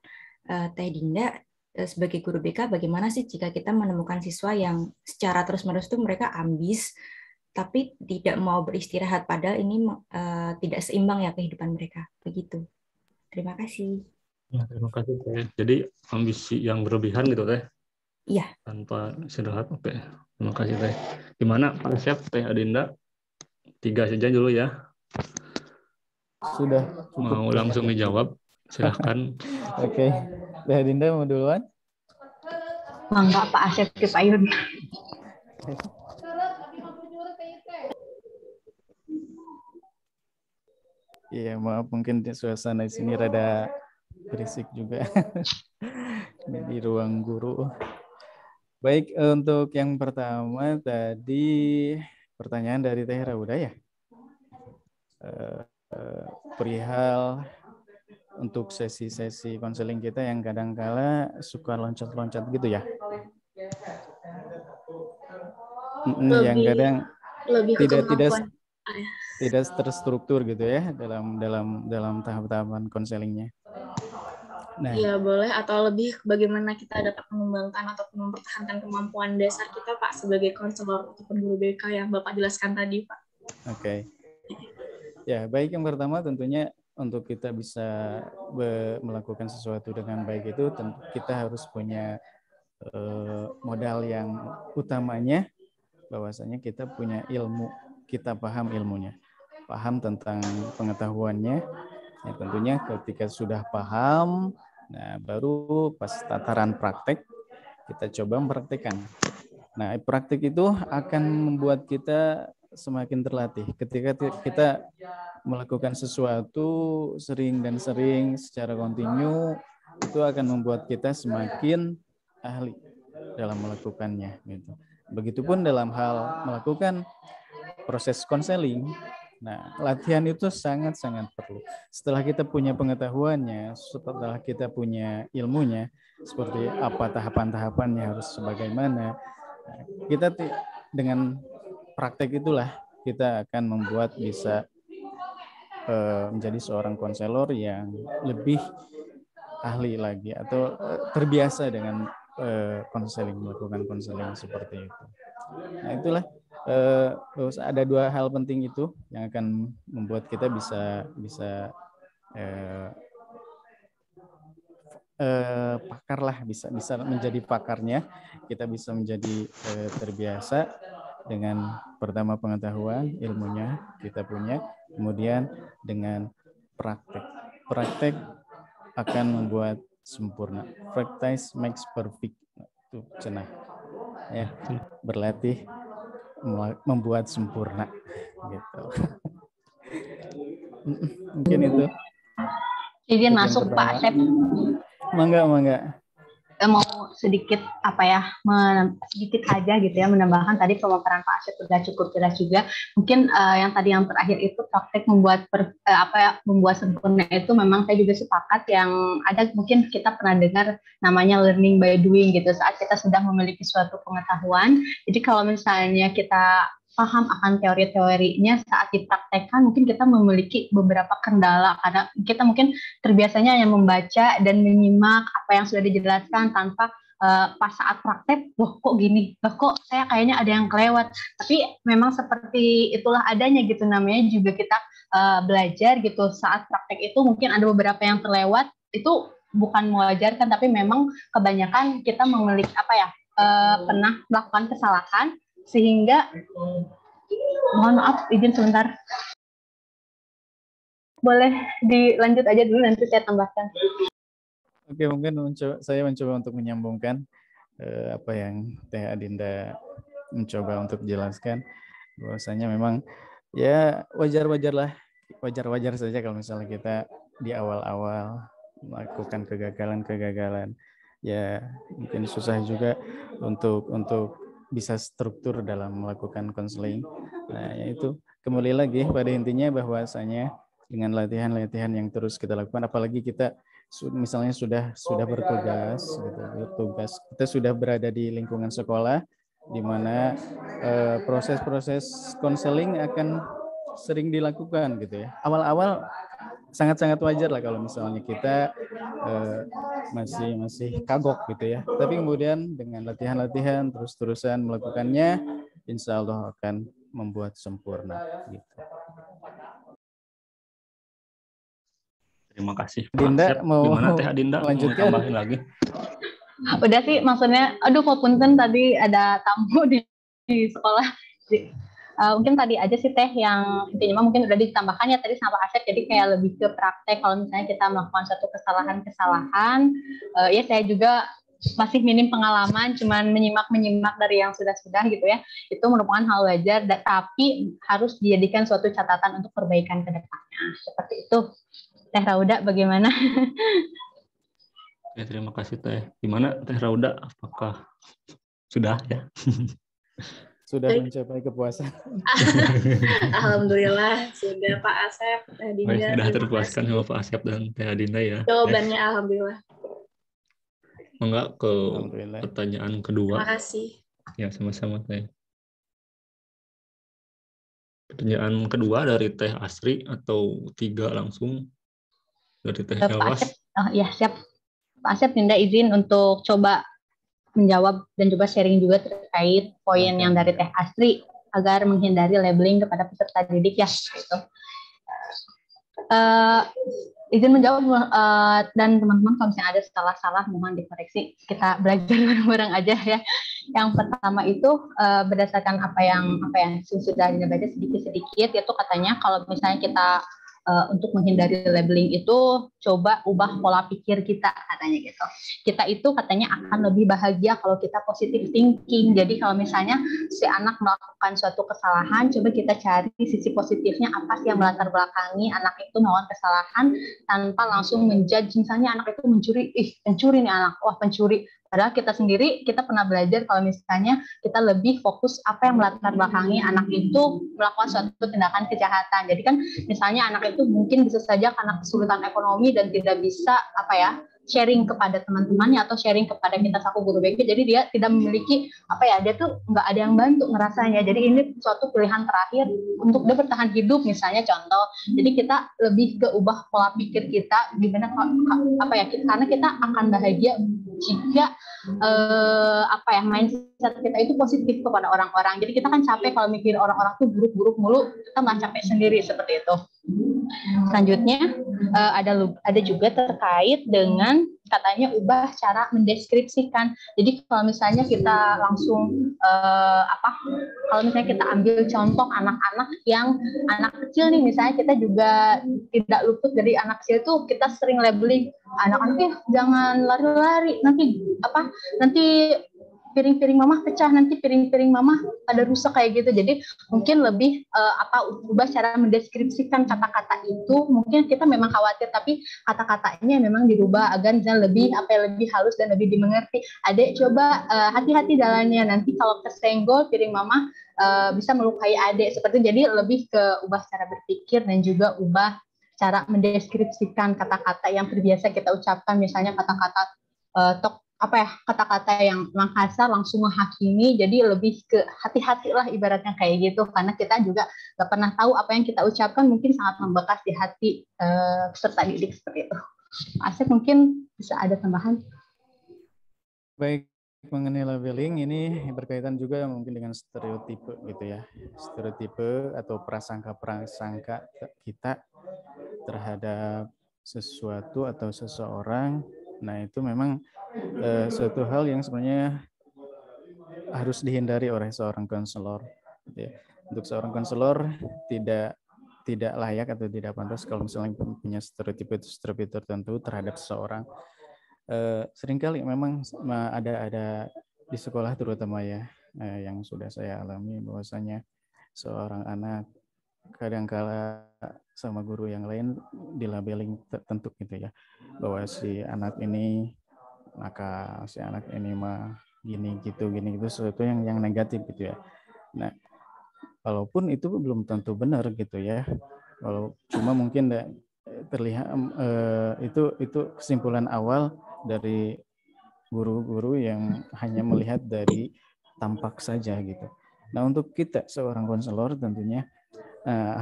Teh Dinda sebagai guru BK, bagaimana sih jika kita menemukan siswa yang secara terus-menerus itu mereka ambis tapi tidak mau beristirahat, padahal ini tidak seimbang ya kehidupan mereka, begitu. Terima kasih. Ya, terima kasih Teh. Jadi ambisi yang berlebihan gitu Teh. Iya. Tanpa istirahat. Oke. Terima kasih Teh. Gimana Pak Asep, Teh Adinda? 3 saja dulu ya. Sudah cukup. Mau langsung dijawab? Silahkan. Oke. Teh Adinda mau duluan? Mangga Pak Asep ke payun. Iya, maaf mungkin suasana di sini rada berisik juga di ruang guru. Baik, untuk yang pertama tadi pertanyaan dari Teh Rauda ya, perihal untuk sesi-sesi konseling kita yang kadang-kala suka loncat-loncat gitu ya, yang kadang tidak terstruktur gitu ya dalam tahap-tahapan konselingnya. Nah, ya boleh, atau lebih bagaimana kita dapat mengembangkan ataupun mempertahankan kemampuan dasar kita Pak sebagai konselor ataupun guru BK yang Bapak jelaskan tadi Pak. Oke. Ya, baik, yang pertama tentunya untuk kita bisa melakukan sesuatu dengan baik itu tentu kita harus punya modal yang utamanya bahwasanya kita punya ilmu, kita paham ilmunya, paham tentang pengetahuannya. Ya, tentunya ketika sudah paham, nah baru pas tataran praktek kita coba mempraktikkan. Nah, praktik itu akan membuat kita semakin terlatih. Ketika kita melakukan sesuatu sering dan sering secara kontinu, itu akan membuat kita semakin ahli dalam melakukannya. Gitu. Begitupun dalam hal melakukan proses konseling. Nah, latihan itu sangat-sangat perlu. Setelah kita punya pengetahuannya, setelah kita punya ilmunya, seperti apa tahapan-tahapannya harus sebagaimana, kita dengan praktek itulah kita akan membuat bisa menjadi seorang konselor yang lebih ahli lagi atau terbiasa dengan konseling, melakukan konseling seperti itu. Nah, itulah ada dua hal penting itu yang akan membuat kita bisa pakar lah, bisa menjadi pakarnya. Kita bisa menjadi terbiasa dengan pertama pengetahuan, ilmunya kita punya, kemudian dengan praktek akan membuat sempurna. Practice makes perfect. Itu cenah ya, berlatih membuat sempurna gitu. Mungkin itu. Izin masuk Pak Asep. Mangga. Mau sedikit sedikit aja gitu ya, menambahkan tadi pemaparan Pak Asep sudah cukup jelas juga. Mungkin yang terakhir itu praktek membuat sempurna itu memang saya juga sepakat. Yang ada mungkin kita pernah dengar namanya learning by doing gitu, saat kita sudah memiliki suatu pengetahuan. Jadi kalau misalnya kita paham akan teori-teorinya, saat dipraktekkan mungkin kita memiliki beberapa kendala karena kita mungkin terbiasanya hanya membaca dan menyimak apa yang sudah dijelaskan tanpa pas saat praktek, loh kok gini, loh kok saya kayaknya ada yang kelewat. Tapi memang seperti itulah adanya gitu, namanya juga kita belajar gitu. Saat praktek itu mungkin ada beberapa yang terlewat, itu bukan mewajarkan, tapi memang kebanyakan kita memiliki pernah melakukan kesalahan, sehingga mohon maaf, izin sebentar. Boleh dilanjut aja dulu, nanti saya tambahkan. Oke, mungkin saya mencoba untuk menyambungkan apa yang Teh Adinda mencoba untuk jelaskan, bahwasanya memang ya wajar saja kalau misalnya kita di awal-awal melakukan kegagalan, ya mungkin susah juga untuk bisa struktur dalam melakukan konseling. Nah, yaitu kembali lagi pada intinya bahwasanya dengan latihan-latihan yang terus kita lakukan, apalagi kita misalnya sudah bertugas kita sudah berada di lingkungan sekolah di mana proses-proses konseling akan sering dilakukan gitu ya. Awal-awal sangat-sangat wajar lah kalau misalnya kita masih kagok gitu ya. Tapi kemudian dengan latihan-latihan terus-terusan melakukannya, insya Allah akan membuat sempurna gitu. Terima kasih Pak Dinda, Asep. Gimana Teh Adinda? Mau tambahin lagi? Udah sih, maksudnya aduh punten tadi ada tamu di sekolah. Mungkin tadi aja sih Teh yang intinya mungkin udah ditambahkan ya tadi sama Pak Asep, jadi kayak lebih ke praktek. Kalau misalnya kita melakukan suatu kesalahan, ya saya juga masih minim pengalaman, cuman menyimak dari yang sudah gitu ya, itu merupakan hal wajar, tapi harus dijadikan suatu catatan untuk perbaikan ke depannya. Seperti itu. Teh Rauda bagaimana? Ya, terima kasih Teh. Gimana Teh Rauda? Apakah sudah ya? Sudah mencapai kepuasan. Alhamdulillah sudah Pak Asep, Teh Adinda. Sudah terpuaskan sama Pak Asep dan Teh Adinda ya. Jawabannya alhamdulillah. Enggak ke pertanyaan kedua. Terima kasih. Ya, sama-sama Teh. Pertanyaan kedua dari Teh Asri atau 3 langsung dari Teh Elwas. Oh ya, siap. Pak Asep minta izin untuk coba menjawab dan coba sharing juga terkait poin yang dari Teh Asri agar menghindari labeling kepada peserta didik ya. Gitu. izin menjawab dan teman-teman kalau misalnya ada salah-salah mohon dikoreksi. Kita belajar bareng-bareng aja ya. Yang pertama itu berdasarkan apa yang sudah dibaca sedikit-sedikit, yaitu katanya kalau misalnya kita untuk menghindari labeling itu coba ubah pola pikir kita katanya gitu. Kita itu katanya akan lebih bahagia kalau kita positive thinking. Jadi kalau misalnya si anak melakukan suatu kesalahan, coba kita cari sisi positifnya apa sih yang melatar belakangi anak itu melakukan kesalahan tanpa langsung menjudge. Misalnya anak itu mencuri, pencuri nih anak, wah pencuri. Padahal kita sendiri, kita pernah belajar kalau misalnya kita lebih fokus apa yang melatar belakangi anak itu melakukan suatu tindakan kejahatan. Jadi kan misalnya anak itu mungkin bisa saja karena kesulitan ekonomi dan tidak bisa sharing kepada teman-temannya atau sharing kepada kita selaku guru BK, jadi dia tidak memiliki dia tuh nggak ada yang bantu ngerasanya. Jadi ini suatu pilihan terakhir untuk dia bertahan hidup misalnya contoh. Jadi kita lebih ke ubah pola pikir kita gimana karena kita akan bahagia jika mindset kita itu positif kepada orang-orang. Jadi kita kan capek kalau mikir orang-orang tuh buruk-buruk mulu, kita malah capek sendiri seperti itu. Selanjutnya ada juga terkait dengan katanya ubah cara mendeskripsikan. Jadi kalau misalnya kita langsung kalau misalnya kita ambil contoh anak-anak yang anak kecil nih, misalnya kita juga tidak luput dari anak kecil itu kita sering labeling anak-anak jangan lari-lari, nanti piring-piring mama pecah, nanti piring-piring mama pada rusak kayak gitu. Jadi mungkin lebih ubah cara mendeskripsikan kata-kata itu. Mungkin kita memang khawatir, tapi kata-katanya memang dirubah agar lebih halus dan lebih dimengerti. Adek coba hati-hati jalannya, nanti kalau kesenggol piring mama bisa melukai adek. Seperti jadi lebih ke ubah cara berpikir dan juga ubah cara mendeskripsikan kata-kata yang terbiasa kita ucapkan, misalnya kata-kata kata-kata yang kasar langsung menghakimi. Jadi lebih ke hati-hatilah ibaratnya kayak gitu, karena kita juga nggak pernah tahu apa yang kita ucapkan mungkin sangat membekas di hati peserta didik seperti itu. Asep mungkin bisa ada tambahan. Baik, mengenai labeling ini berkaitan juga mungkin dengan stereotipe gitu ya, stereotipe atau prasangka kita terhadap sesuatu atau seseorang. Nah itu memang suatu hal yang sebenarnya harus dihindari oleh seorang konselor. Untuk seorang konselor tidak layak atau tidak pantas kalau misalnya punya stereotip tertentu terhadap seseorang. Seringkali memang ada di sekolah terutama ya, yang sudah saya alami bahwasanya seorang anak kadangkala sama guru yang lain dilabeling tertentu gitu ya, bahwa si anak ini maka si anak ini mah gini gitu sesuatu yang negatif gitu ya. Nah, walaupun itu belum tentu benar gitu ya, kalau cuma mungkin terlihat itu kesimpulan awal dari guru-guru yang hanya melihat dari tampak saja gitu. Nah, untuk kita seorang konselor tentunya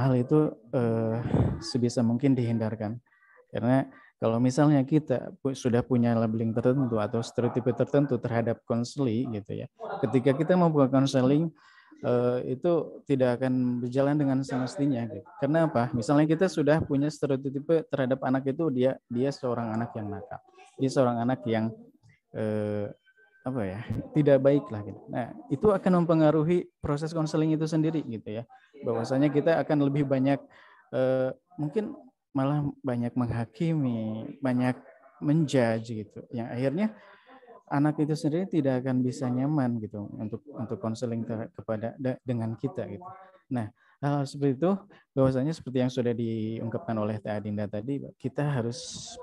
hal itu sebisa mungkin dihindarkan, karena kalau misalnya kita sudah punya labeling tertentu atau stereotip tertentu terhadap konseling gitu ya, ketika kita mau buat konseling itu tidak akan berjalan dengan semestinya gitu. Karena apa? Misalnya kita sudah punya stereotip terhadap anak itu dia seorang anak yang nakal, dia seorang anak yang tidak baik lah gitu. Nah, itu akan mempengaruhi proses konseling itu sendiri gitu ya. Bahwasanya kita akan lebih banyak mungkin malah banyak menghakimi, banyak menjudge gitu. Yang akhirnya anak itu sendiri tidak akan bisa nyaman gitu untuk konseling dengan kita gitu. Nah, hal seperti itu bahwasanya seperti yang sudah diungkapkan oleh Teh Adinda tadi, kita harus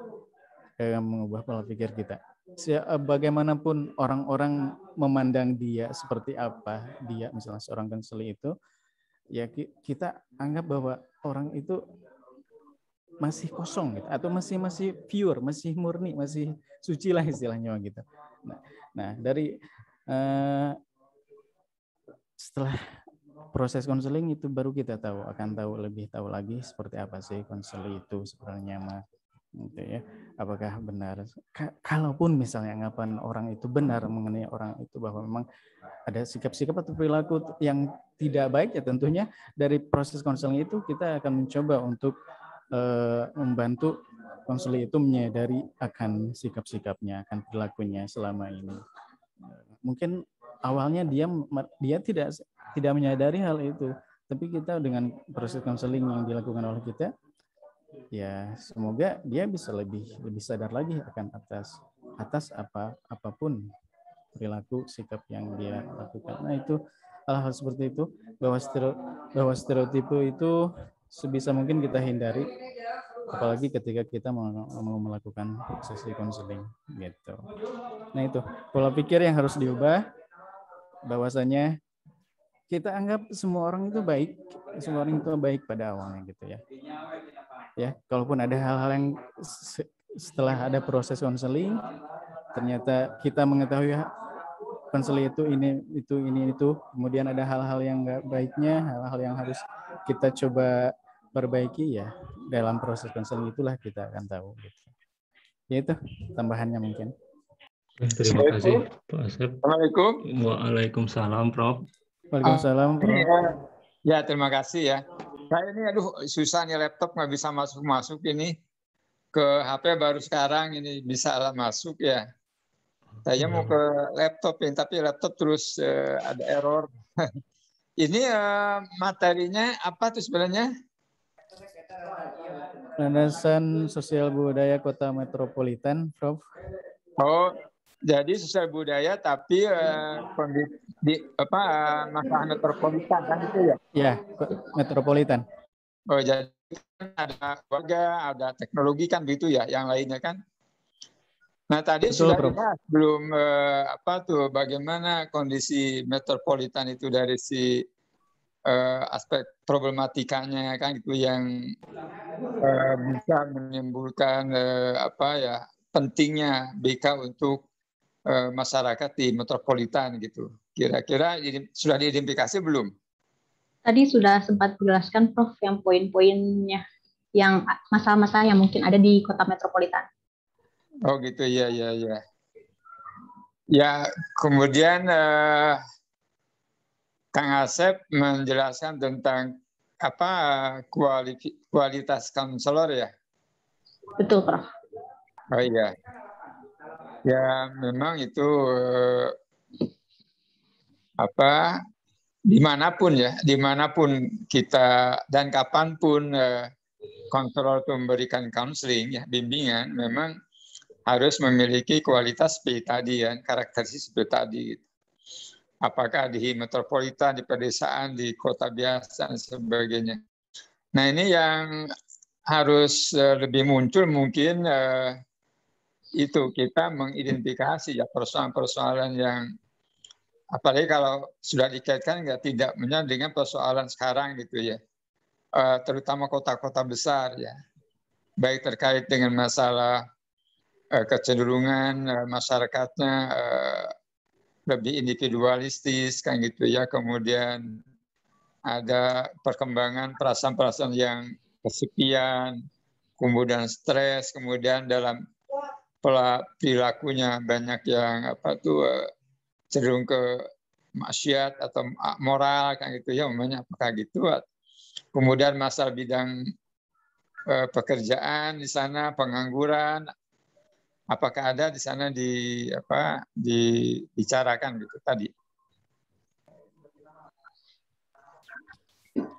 mengubah pola pikir kita. Bagaimanapun orang-orang memandang dia seperti apa, dia misalnya seorang konseling itu, ya kita anggap bahwa orang itu masih kosong gitu, atau masih pure, masih murni, masih suci lah istilahnya gitu. Nah dari setelah proses konseling itu baru kita lebih tahu lagi seperti apa sih konseling itu sebenarnya mah gitu ya. Apakah benar, kalaupun misalnya anggapan orang itu benar mengenai orang itu bahwa memang ada sikap-sikap atau perilaku yang tidak baik, ya tentunya dari proses konseling itu kita akan mencoba untuk membantu konseling itu menyadari akan sikap-sikapnya, akan perilakunya selama ini. Mungkin awalnya dia tidak menyadari hal itu, tapi kita dengan proses konseling yang dilakukan oleh kita, ya semoga dia bisa lebih sadar lagi akan atas apapun perilaku sikap yang dia lakukan. Nah itu hal-hal seperti itu, bahwa stereotipe itu sebisa mungkin kita hindari, apalagi ketika kita mau melakukan sesi konseling gitu. Nah itu pola pikir yang harus diubah, bahwasanya kita anggap semua orang itu baik pada awalnya gitu ya. Ya, kalaupun ada hal-hal yang setelah ada proses konseling ternyata kita mengetahui konseling itu ini, kemudian ada hal-hal yang enggak baiknya, hal-hal yang harus kita coba perbaiki, ya dalam proses konseling itulah kita akan tahu gitu. Ya itu tambahannya mungkin. Terima kasih Pak Asep. Assalamualaikum. Waalaikumsalam Prof. Waalaikumsalam Prof. Ya terima kasih ya. Saya ini susah nih, laptop nggak bisa masuk ini ke HP baru sekarang ini bisa masuk ya. Saya mau ke laptop ini, tapi laptop terus ada error. Ini materinya apa tuh sebenarnya? Landasan Sosial Budaya Kota Metropolitan, Prof. Oh, jadi sosial budaya tapi masalah metropolitan kan itu ya? Ya, metropolitan. Oh, jadi ada warga, ada teknologi kan gitu ya, yang lainnya kan? Nah tadi betul, sudah dibahas belum bagaimana kondisi metropolitan itu dari si aspek problematikanya kan itu yang bisa menimbulkan pentingnya BK untuk masyarakat di metropolitan gitu. Kira-kira sudah diidentifikasi belum? Tadi sudah sempat dijelaskan Prof yang poin-poinnya, yang masalah-masalah yang mungkin ada di kota metropolitan. Oh gitu, ya. Ya, kemudian Kang Asep menjelaskan tentang kualitas konselor ya. Betul, Prof. Oh iya. Ya, memang itu dimanapun kita dan kapanpun konselor itu memberikan counseling ya, bimbingan, memang harus memiliki kualitas seperti tadi ya, karakteristik seperti tadi. Apakah di metropolitan, di pedesaan, di kota biasa dan sebagainya. Nah ini yang harus lebih muncul mungkin itu kita mengidentifikasi ya persoalan-persoalan yang apalagi kalau sudah dikaitkan tidak menyangkut dengan persoalan sekarang gitu ya, terutama kota-kota besar ya, baik terkait dengan masalah kecenderungan masyarakatnya lebih individualistis kan gitu ya, kemudian ada perkembangan perasaan-perasaan yang kesepian, kemudian stres, kemudian dalam perilakunya banyak yang cenderung ke maksiat atau moral kan gitu ya, umumnya apakah gitu. Kemudian masalah bidang pekerjaan di sana, pengangguran, apakah ada di sana dibicarakan gitu tadi?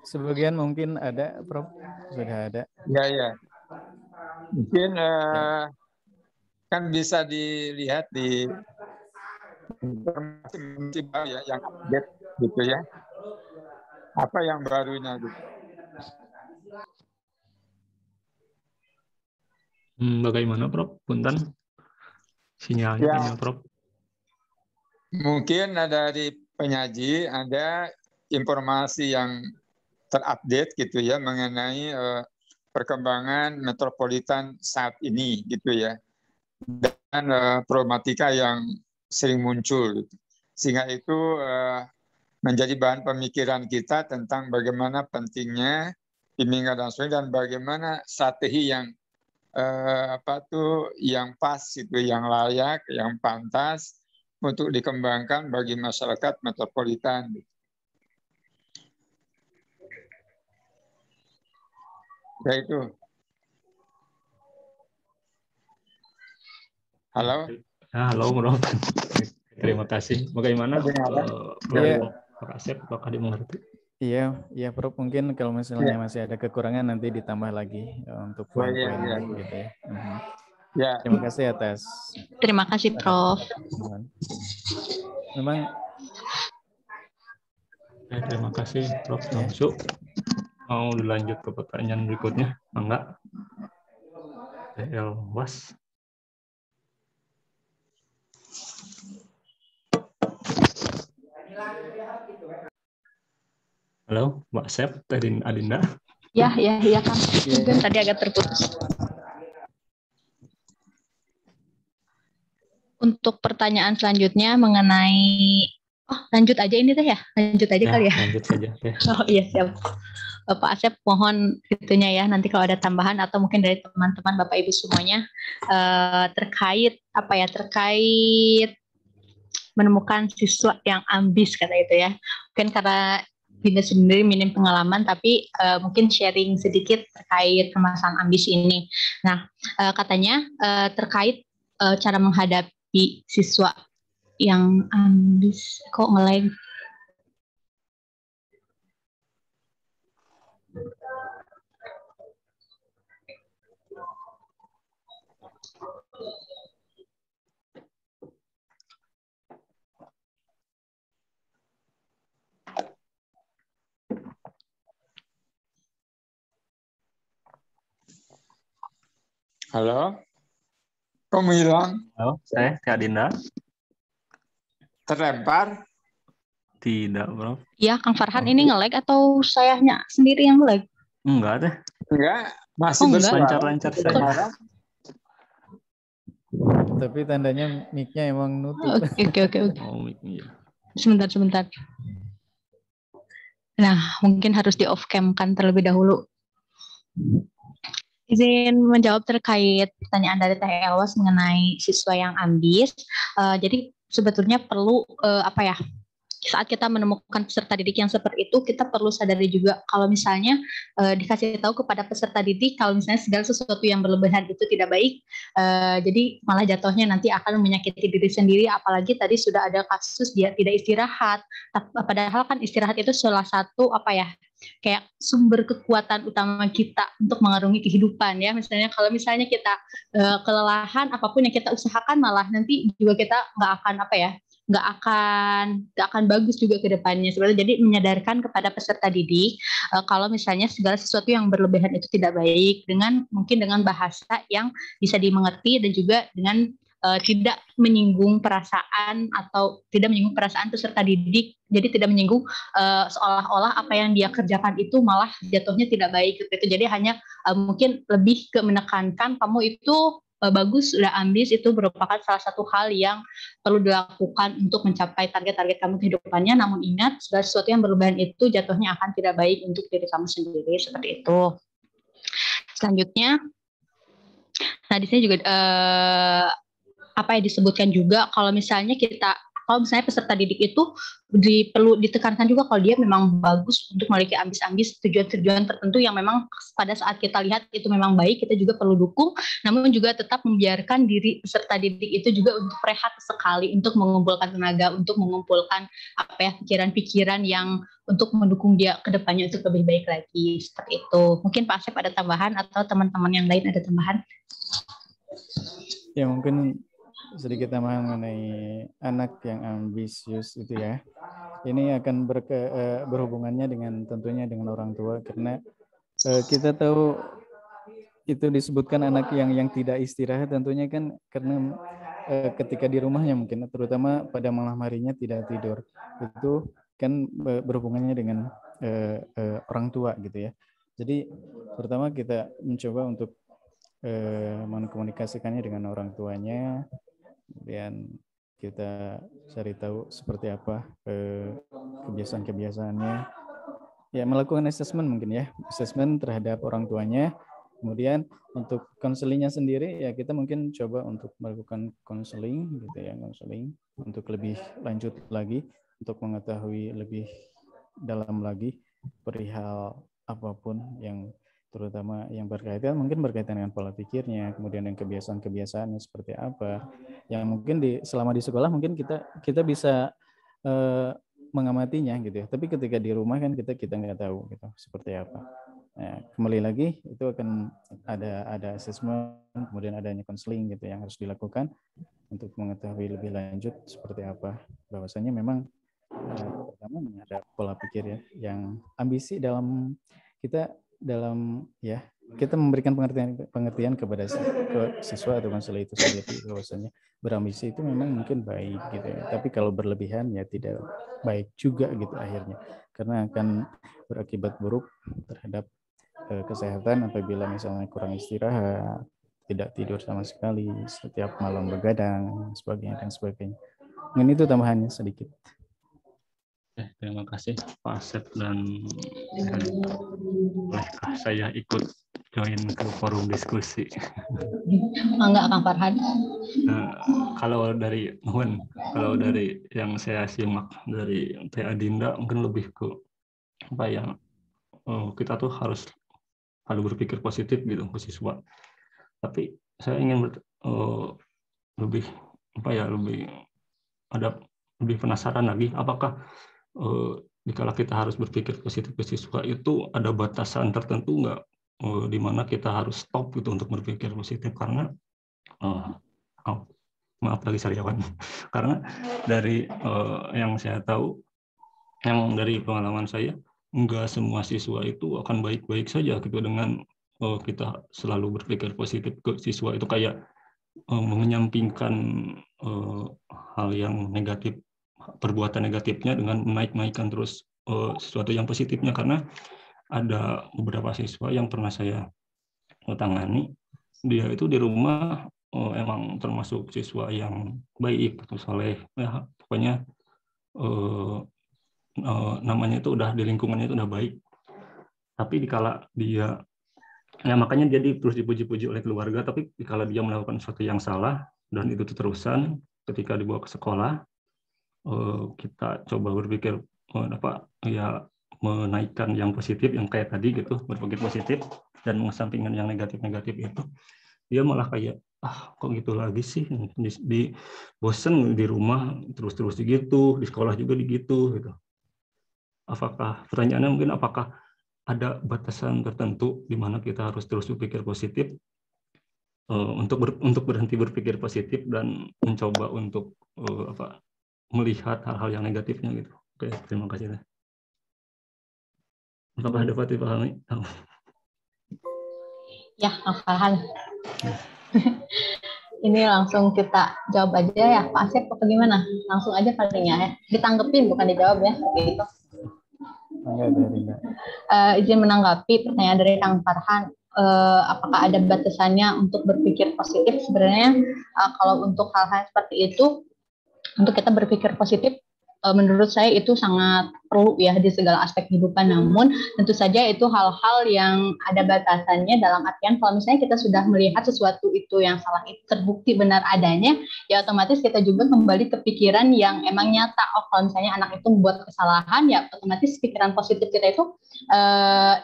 Sebagian mungkin ada, Prof. Sudah ada. Ya. Mungkin kan bisa dilihat di informasi baru ya, yang update gitu ya. Apa yang barunya gitu. Bagaimana Prof? Punten sinyalnya ya, Prof. Mungkin dari penyaji ada informasi yang terupdate gitu ya mengenai perkembangan metropolitan saat ini gitu ya, dan problematika yang sering muncul gitu. Sehingga itu menjadi bahan pemikiran kita tentang bagaimana pentingnya bimbingan dan konseling dan bagaimana strategi yang yang pas itu, yang layak, yang pantas untuk dikembangkan bagi masyarakat metropolitan. Ya itu. Halo. Halo, Bro. Terima kasih. Bagaimana Pak Asep, apakah dimengerti? Iya, Prof. Mungkin kalau misalnya masih ada kekurangan nanti ditambah lagi untuk poin-poinnya gitu ya. Ya. Terima kasih atas. Terima kasih, Prof. Memang. Terima kasih, Prof. Samsu. Mau dilanjut ke pertanyaan berikutnya? Enggak? Was. Halo, Mbak Sep, tadi Adinda. Ya, Kang. Mungkin tadi agak terputus. Untuk pertanyaan selanjutnya mengenai, lanjut aja ini teh ya? Lanjut aja kali ya? Lanjut saja. Oh iya, siap. Pak Asep mohon itunya ya, nanti kalau ada tambahan atau mungkin dari teman-teman Bapak Ibu semuanya terkait menemukan siswa yang ambis kata itu ya. Mungkin karena Dinda sendiri minim pengalaman, tapi mungkin sharing sedikit terkait permasalahan ambis ini. Nah, katanya terkait cara menghadapi siswa yang ambis, kok nge-lag? Halo. Kok hilang? Halo, saya Kak Dinda. Terlempar? Tidak, Bro. Iya, Kang Farhan ini nge-lag atau sayanya sendiri yang nge-lag? Enggak deh. Enggak, masih bersuara. Lancar-lancar saja. Tapi tandanya mic-nya emang nutup. Oke. Oh, mic-nya. Sebentar. Nah, mungkin harus di off cam kan terlebih dahulu. Izin menjawab terkait pertanyaan dari Teh Elwas mengenai siswa yang ambis. Jadi sebetulnya perlu saat kita menemukan peserta didik yang seperti itu, kita perlu sadari juga kalau misalnya dikasih tahu kepada peserta didik kalau misalnya segala sesuatu yang berlebihan itu tidak baik, jadi malah jatuhnya nanti akan menyakiti diri sendiri. Apalagi tadi sudah ada kasus dia tidak istirahat, padahal kan istirahat itu salah satu kayak sumber kekuatan utama kita untuk mengarungi kehidupan ya. Misalnya kalau misalnya kita kelelahan, apapun yang kita usahakan malah nanti juga kita nggak akan bagus juga ke depannya sebenarnya. Jadi menyadarkan kepada peserta didik kalau misalnya segala sesuatu yang berlebihan itu tidak baik, mungkin dengan bahasa yang bisa dimengerti dan juga dengan tidak menyinggung perasaan peserta didik. Jadi tidak menyinggung seolah-olah apa yang dia kerjakan itu malah jatuhnya tidak baik gitu. Jadi hanya mungkin lebih ke menekankan kamu itu bagus, udah ambis, itu merupakan salah satu hal yang perlu dilakukan untuk mencapai target-target kamu kehidupannya. Namun ingat, segala sesuatu yang berlebihan itu jatuhnya akan tidak baik untuk diri kamu sendiri, seperti itu. Selanjutnya, nah di sini juga disebutkan juga kalau misalnya peserta didik itu perlu ditekankan juga kalau dia memang bagus untuk memiliki ambis-ambis tujuan-tujuan tertentu yang memang pada saat kita lihat itu memang baik, kita juga perlu dukung, namun juga tetap membiarkan diri peserta didik itu juga untuk rehat sekali, untuk mengumpulkan tenaga, untuk mengumpulkan pikiran-pikiran yang untuk mendukung dia ke depannya untuk lebih baik lagi, seperti itu. Mungkin Pak Asep ada tambahan atau teman-teman yang lain ada tambahan? Ya, mungkin sedikit tambahan mengenai anak yang ambisius itu ya. Ini akan berhubungannya tentunya dengan orang tua, karena kita tahu itu disebutkan anak yang tidak istirahat tentunya kan karena ketika di rumahnya mungkin terutama pada malam harinya tidak tidur, itu kan berhubungannya dengan orang tua gitu ya. Jadi pertama kita mencoba untuk mengkomunikasikannya dengan orang tuanya, kemudian kita cari tahu seperti apa kebiasaan-kebiasaannya. Ya, melakukan assessment mungkin ya, assessment terhadap orang tuanya. Kemudian untuk konselingnya sendiri ya kita mungkin coba untuk melakukan konseling gitu ya, konseling untuk lebih lanjut lagi untuk mengetahui lebih dalam lagi perihal apapun yang terutama yang berkaitan dengan pola pikirnya, kemudian yang kebiasaan-kebiasaannya seperti apa. Yang mungkin selama di sekolah mungkin kita bisa mengamatinya gitu ya. Tapi ketika di rumah kan kita nggak tahu gitu seperti apa. Nah, kembali lagi itu akan ada assessment, kemudian adanya konseling gitu yang harus dilakukan untuk mengetahui lebih lanjut seperti apa. Bahwasanya memang pertama ada pola pikir ya yang ambisi kita memberikan pengertian kepada siswa atau konselor itu sendiri bahwasanya berambisi itu memang mungkin baik gitu ya. Tapi kalau berlebihan ya tidak baik juga gitu akhirnya. Karena akan berakibat buruk terhadap kesehatan apabila misalnya kurang istirahat, tidak tidur sama sekali, setiap malam begadang, dan sebagainya. Mungkin itu tambahannya sedikit. Terima kasih Pak Asep dan bolehkah saya ikut join ke forum diskusi? Enggak, Kang Farhan. Kalau dari yang saya simak dari Teh Adinda mungkin lebih ke apa ya, kita tuh harus berpikir positif gitu ke siswa. Tapi saya ingin lebih penasaran lagi, apakah dikala kita harus berpikir positif ke siswa itu ada batasan tertentu nggak di mana kita harus stop gitu untuk berpikir positif? Karena maaf lagi sariawan, karena dari yang saya tahu, yang dari pengalaman saya, nggak semua siswa itu akan baik-baik saja gitu dengan kita selalu berpikir positif ke siswa. Itu kayak menyampingkan hal yang negatif, perbuatan negatifnya dengan menaik-naikkan terus sesuatu yang positifnya. Karena ada beberapa siswa yang pernah saya tangani, dia itu di rumah emang termasuk siswa yang baik atau saleh ya, pokoknya namanya itu udah di lingkungannya itu udah baik. Tapi dikala dia makanya dia terus dipuji-puji oleh keluarga, tapi dikala dia melakukan sesuatu yang salah dan itu terusan ketika dibawa ke sekolah, kita coba berpikir menaikkan yang positif, yang kayak tadi gitu, berpikir positif dan mengesampingkan yang negatif-negatif itu, dia malah kayak kok gitu lagi sih, di bosen di rumah terus gitu, di sekolah juga gitu. Pertanyaannya mungkin apakah ada batasan tertentu di mana kita harus terus berpikir positif untuk berhenti berpikir positif dan mencoba untuk melihat hal-hal yang negatifnya gitu. Oke, terima kasih. Apakah dapat dipahami? Ya, Kang Farhan. Ini langsung kita jawab aja ya, Pak Asep, apa gimana? Langsung aja palingnya ya. Ditanggepin, bukan dijawab ya. Gitu. Izin menanggapi pertanyaan dari Kang Farhan. Apakah ada batasannya untuk berpikir positif? Sebenarnya kalau untuk hal-hal seperti itu, untuk kita berpikir positif, menurut saya itu sangat perlu ya di segala aspek kehidupan. Namun tentu saja itu hal-hal yang ada batasannya, dalam artian kalau misalnya kita sudah melihat sesuatu itu yang salah itu terbukti benar adanya, ya otomatis kita juga kembali ke pikiran yang emang nyata. Kalau misalnya anak itu membuat kesalahan, ya otomatis pikiran positif kita itu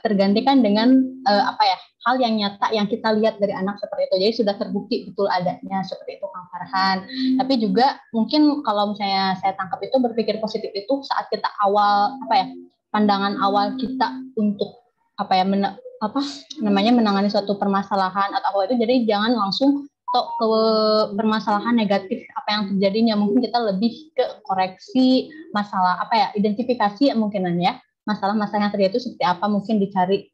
tergantikan dengan hal yang nyata yang kita lihat dari anak seperti itu. Jadi sudah terbukti betul adanya, seperti itu Kang Farhan. Tapi juga mungkin kalau misalnya saya tangkap itu berpikir positif itu saat kita pandangan awal kita untuk menangani suatu permasalahan atau apa itu. Jadi jangan langsung ke permasalahan negatif apa yang terjadinya. Mungkin kita lebih ke koreksi masalah identifikasi mungkinan ya. Masalah-masalah yang terjadi itu seperti apa, mungkin dicari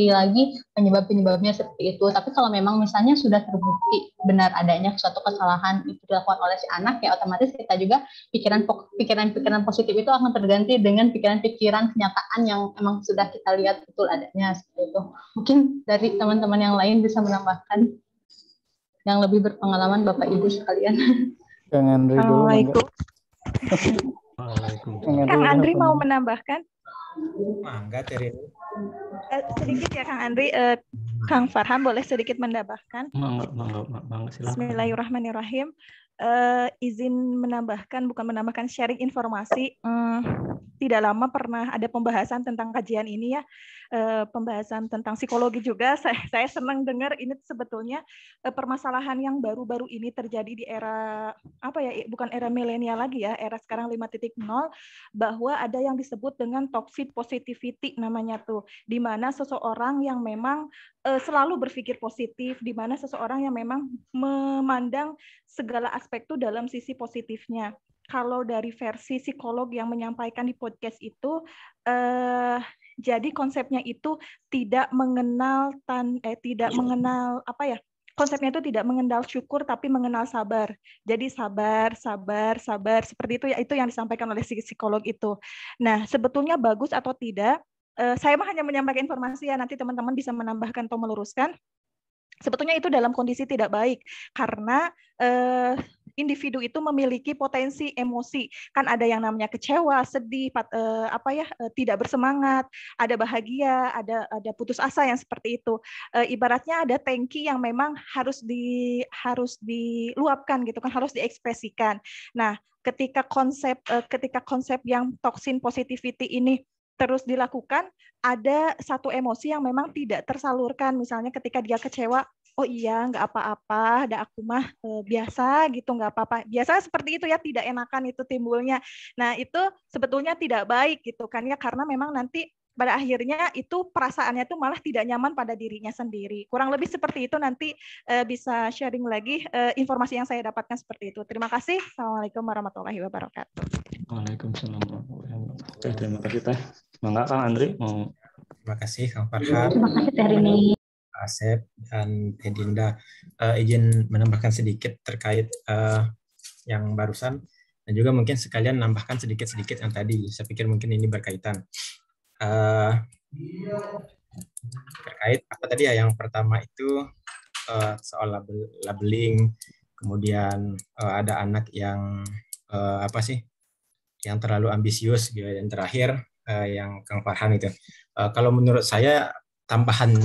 lagi penyebabnya seperti itu. Tapi kalau memang misalnya sudah terbukti benar adanya suatu kesalahan itu dilakukan oleh si anak, ya otomatis kita juga pikiran positif itu akan terganti dengan pikiran-pikiran kenyataan yang emang sudah kita lihat betul adanya seperti itu. Mungkin dari teman-teman yang lain bisa menambahkan yang lebih berpengalaman, Bapak Ibu sekalian. Kang Andri dulu. Kang Andri mau menambahkan? Mangga, Terin. Sedikit ya Kang Andri. Kang Farhan boleh sedikit menambahkan? Mangga, silakan. Bismillahirrahmanirrahim. Izin menambahkan, sharing informasi. Tidak lama pernah ada pembahasan tentang kajian ini ya. pembahasan tentang psikologi juga. Saya senang dengar ini sebetulnya permasalahan yang baru-baru ini terjadi di era apa ya, bukan era milenial lagi ya, era sekarang 5.0, bahwa ada yang disebut dengan toxic positivity namanya tuh, di mana seseorang yang memang selalu berpikir positif, di mana seseorang yang memang memandang segala aspek itu dalam sisi positifnya. Kalau dari versi psikolog yang menyampaikan di podcast itu, jadi konsepnya itu tidak mengenal konsepnya itu tidak mengenal syukur tapi mengenal sabar. Jadi sabar seperti itu ya, itu yang disampaikan oleh psikolog itu. Nah, sebetulnya bagus atau tidak? Saya hanya menyampaikan informasi ya, nanti teman-teman bisa menambahkan atau meluruskan. Sebetulnya itu dalam kondisi tidak baik karena individu itu memiliki potensi emosi. Kan ada yang namanya kecewa, sedih, tidak bersemangat, ada bahagia, ada putus asa yang seperti itu. Ibaratnya ada tangki yang memang harus diluapkan gitu kan, harus diekspresikan. Nah, ketika konsep yang toxin positivity ini terus dilakukan, ada satu emosi yang memang tidak tersalurkan. Misalnya ketika dia kecewa, oh iya, nggak apa-apa, ada aku mah biasa gitu, nggak apa-apa. Biasa seperti itu ya, tidak enakan itu timbulnya. Nah, itu sebetulnya tidak baik gitu kan ya, karena memang nanti pada akhirnya itu perasaannya itu malah tidak nyaman pada dirinya sendiri. Kurang lebih seperti itu, nanti bisa sharing lagi informasi yang saya dapatkan seperti itu. Terima kasih. Assalamualaikum warahmatullahi wabarakatuh. Waalaikumsalam warahmatullahi wabarakatuh. Terima kasih Teh. Mangga Kang Andri mau. Terima kasih Kang Farhan. Terima kasih Teh Rini. Asep dan Teh Dinda. Izin menambahkan sedikit terkait yang barusan, dan juga mungkin sekalian nambahkan sedikit-sedikit yang tadi. Saya pikir mungkin ini berkaitan. Terkait apa tadi ya, yang pertama itu soal labeling, kemudian ada anak yang yang terlalu ambisius gitu, dan terakhir yang Kang Farhan itu. Kalau menurut saya tambahan